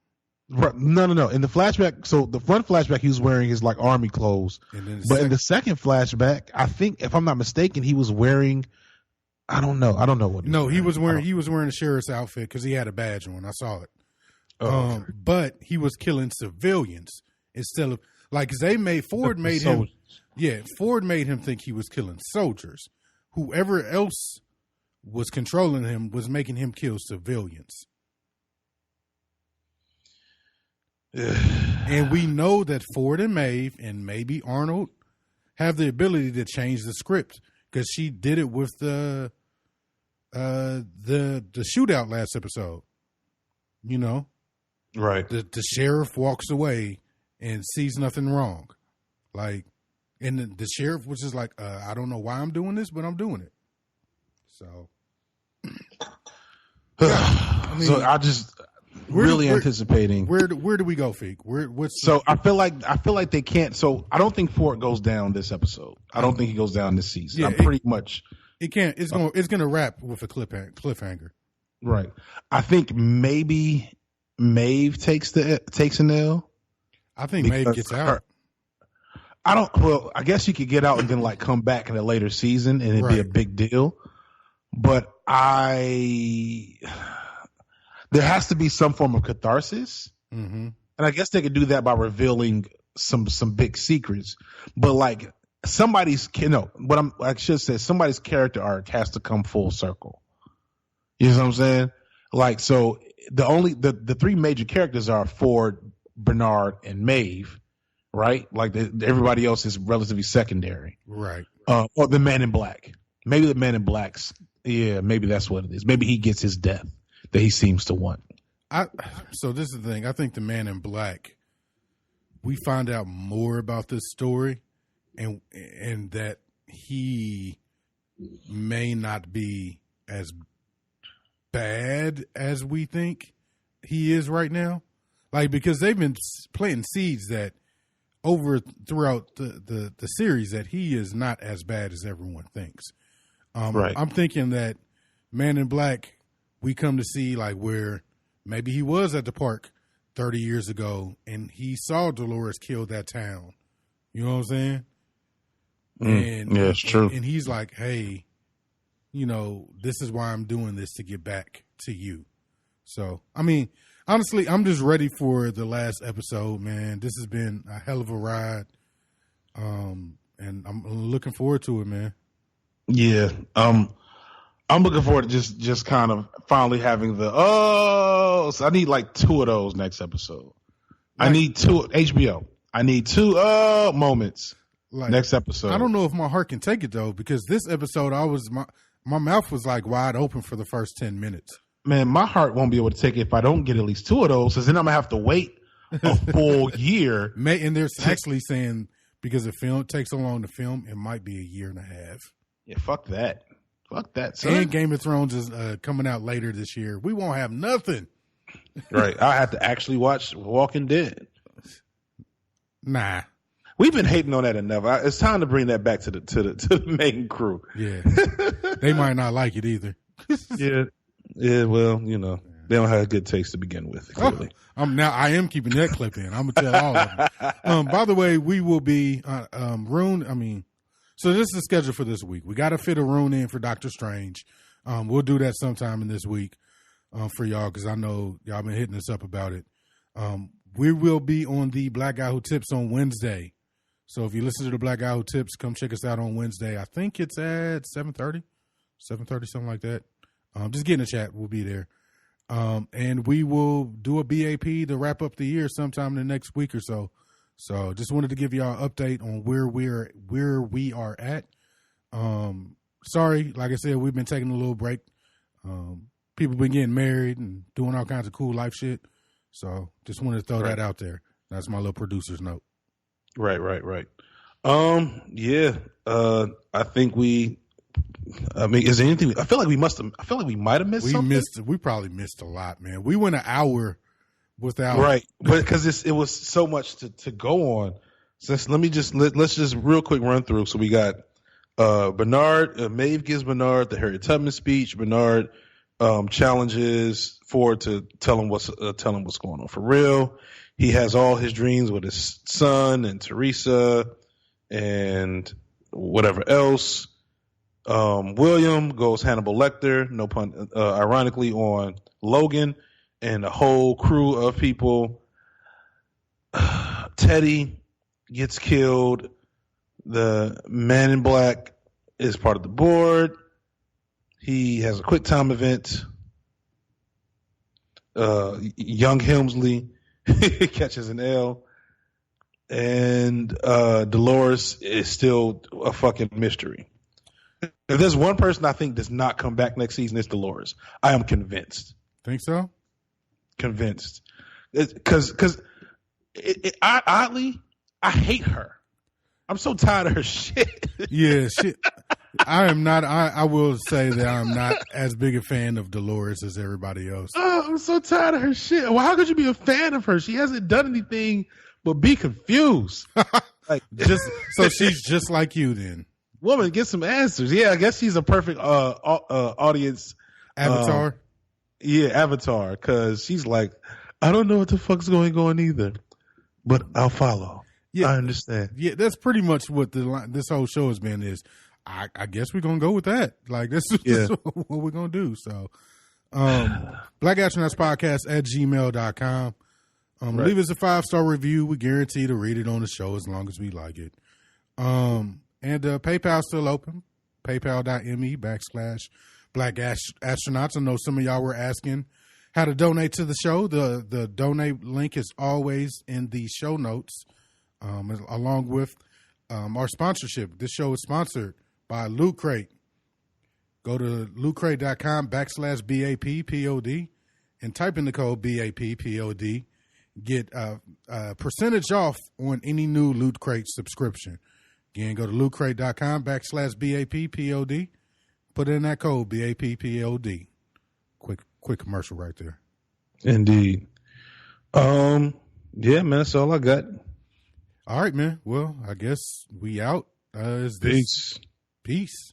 Right. No. In the flashback, so the front flashback, he was wearing his like army clothes. But in the second flashback, I think if I'm not mistaken, he was wearing. I don't know what. He was wearing a sheriff's outfit because he had a badge on. I saw it. But he was killing civilians instead of. Like, cause Ford made him think he was killing soldiers. Whoever else was controlling him was making him kill civilians. And we know that Ford and Maeve and maybe Arnold have the ability to change the script, because she did it with the shootout last episode. You know, right? The sheriff walks away and sees nothing wrong. Like, and the sheriff was just like, I don't know why I'm doing this, but I'm doing it. So, I mean, so I just anticipating. Where do we go, Feek? I feel like they can't. So I don't think Ford goes down this episode. I don't think he goes down this season. Yeah, pretty much. It can't. It's going to wrap with a cliffhanger. Right. I think maybe Maeve takes an L. I think Maeve gets out. I guess you could get out and then like come back in a later season and it'd be a big deal. But there has to be some form of catharsis. Mm-hmm. And I guess they could do that by revealing some big secrets. But like somebody's character arc has to come full circle. You know what I'm saying? Like, so the three major characters are Ford, Bernard, and Maeve, right? Like everybody else is relatively secondary, right? Or the Man in Black. Maybe the Man in Black's. Yeah, maybe that's what it is. Maybe he gets his death that he seems to want. So this is the thing. I think the Man in Black. We find out more about this story, and that he may not be as bad as we think he is right now. Like, because they've been planting seeds that throughout the series that he is not as bad as everyone thinks. Right. I'm thinking that Man in Black we come to see like where maybe he was at the park 30 years ago and he saw Dolores kill that town. You know what I'm saying? And yeah, it's true. And he's like, hey, you know, this is why I'm doing this, to get back to you. So, I mean, honestly, I'm just ready for the last episode, man. This has been a hell of a ride. And I'm looking forward to it, man. Yeah. I'm looking forward to just kind of finally having so I need like 2 of those next episode. Like, I need 2 HBO. I need 2 moments next episode. I don't know if my heart can take it though, because this episode my mouth was like wide open for the first 10 minutes. Man, my heart won't be able to take it if I don't get at least 2 of those, because then I'm gonna have to wait a full year. And they're actually saying, because the film takes so long to film, it might be a year and a half. Yeah, fuck that. Fuck that, son. And Game of Thrones is coming out later this year. We won't have nothing. Right. I have to actually watch Walking Dead. Nah. We've been hating on that enough. It's time to bring that back to the main crew. Yeah. They might not like it either. Yeah. Yeah, well, you know, they don't have good taste to begin with, clearly. I am keeping that clip in. I'm gonna tell all of them. By the way, we will be Rune. So this is the schedule for this week. We got to fit a Rune in for Doctor Strange. We'll do that sometime in this week for y'all, because I know y'all been hitting us up about it. We will be on the Black Guy Who Tips on Wednesday. So if you listen to the Black Guy Who Tips, come check us out on Wednesday. I think it's at 7:30, something like that. Just get in the chat. We'll be there. And we will do a BAP to wrap up the year sometime in the next week or so. So just wanted to give y'all an update on where we are at. Sorry, like I said, we've been taking a little break. People been getting married and doing all kinds of cool life shit. So just wanted to throw that out there. That's my little producer's note. Right. Yeah. I think is there anything? I feel like we might have missed something. We probably missed a lot, man. We went an hour without. Right. But because it was so much to go on. So let's just real quick run through. So we got Bernard, Maeve gives Bernard the Harriet Tubman speech. Bernard challenges Ford to tell him what's going on for real. He has all his dreams with his son and Teresa and whatever else. William goes Hannibal Lecter, no pun, ironically, on Logan and a whole crew of people. Teddy gets killed. The Man in Black is part of the board. He has a quick time event. Young Helmsley catches an L. And Dolores is still a fucking mystery. If there's one person I think does not come back next season, it's Dolores. I am convinced. Think so? Convinced. Because oddly, I hate her. I'm so tired of her shit. Yeah, shit. I am not. I will say that I'm not as big a fan of Dolores as everybody else. Oh, I'm so tired of her shit. Well, how could you be a fan of her? She hasn't done anything but be confused. She's just like you then. Woman, get some answers. Yeah, I guess she's a perfect audience avatar. Avatar, because she's like, I don't know what the fuck's going on either, but I'll follow. Yeah, I understand. Yeah, that's pretty much what this whole show has been. Is I guess we're gonna go with that. Like this is what we're gonna do. So, Black Astronauts Podcast at gmail.com. Right. Leave us a 5-star review. We guarantee to read it on the show as long as we like it. And PayPal's still open. PayPal.me/Black Astronauts. I know some of y'all were asking how to donate to the show. The donate link is always in the show notes, along with our sponsorship. This show is sponsored by Loot Crate. Go to lootcrate.com/BAPPOD and type in the code BAPPOD. Get a percentage off on any new Loot Crate subscription. Again, go to lootcrate.com/BAPPOD. Put in that code BAPPOD. Quick commercial right there. Indeed. Yeah, man, that's all I got. All right, man. Well, I guess we out. Peace. Peace.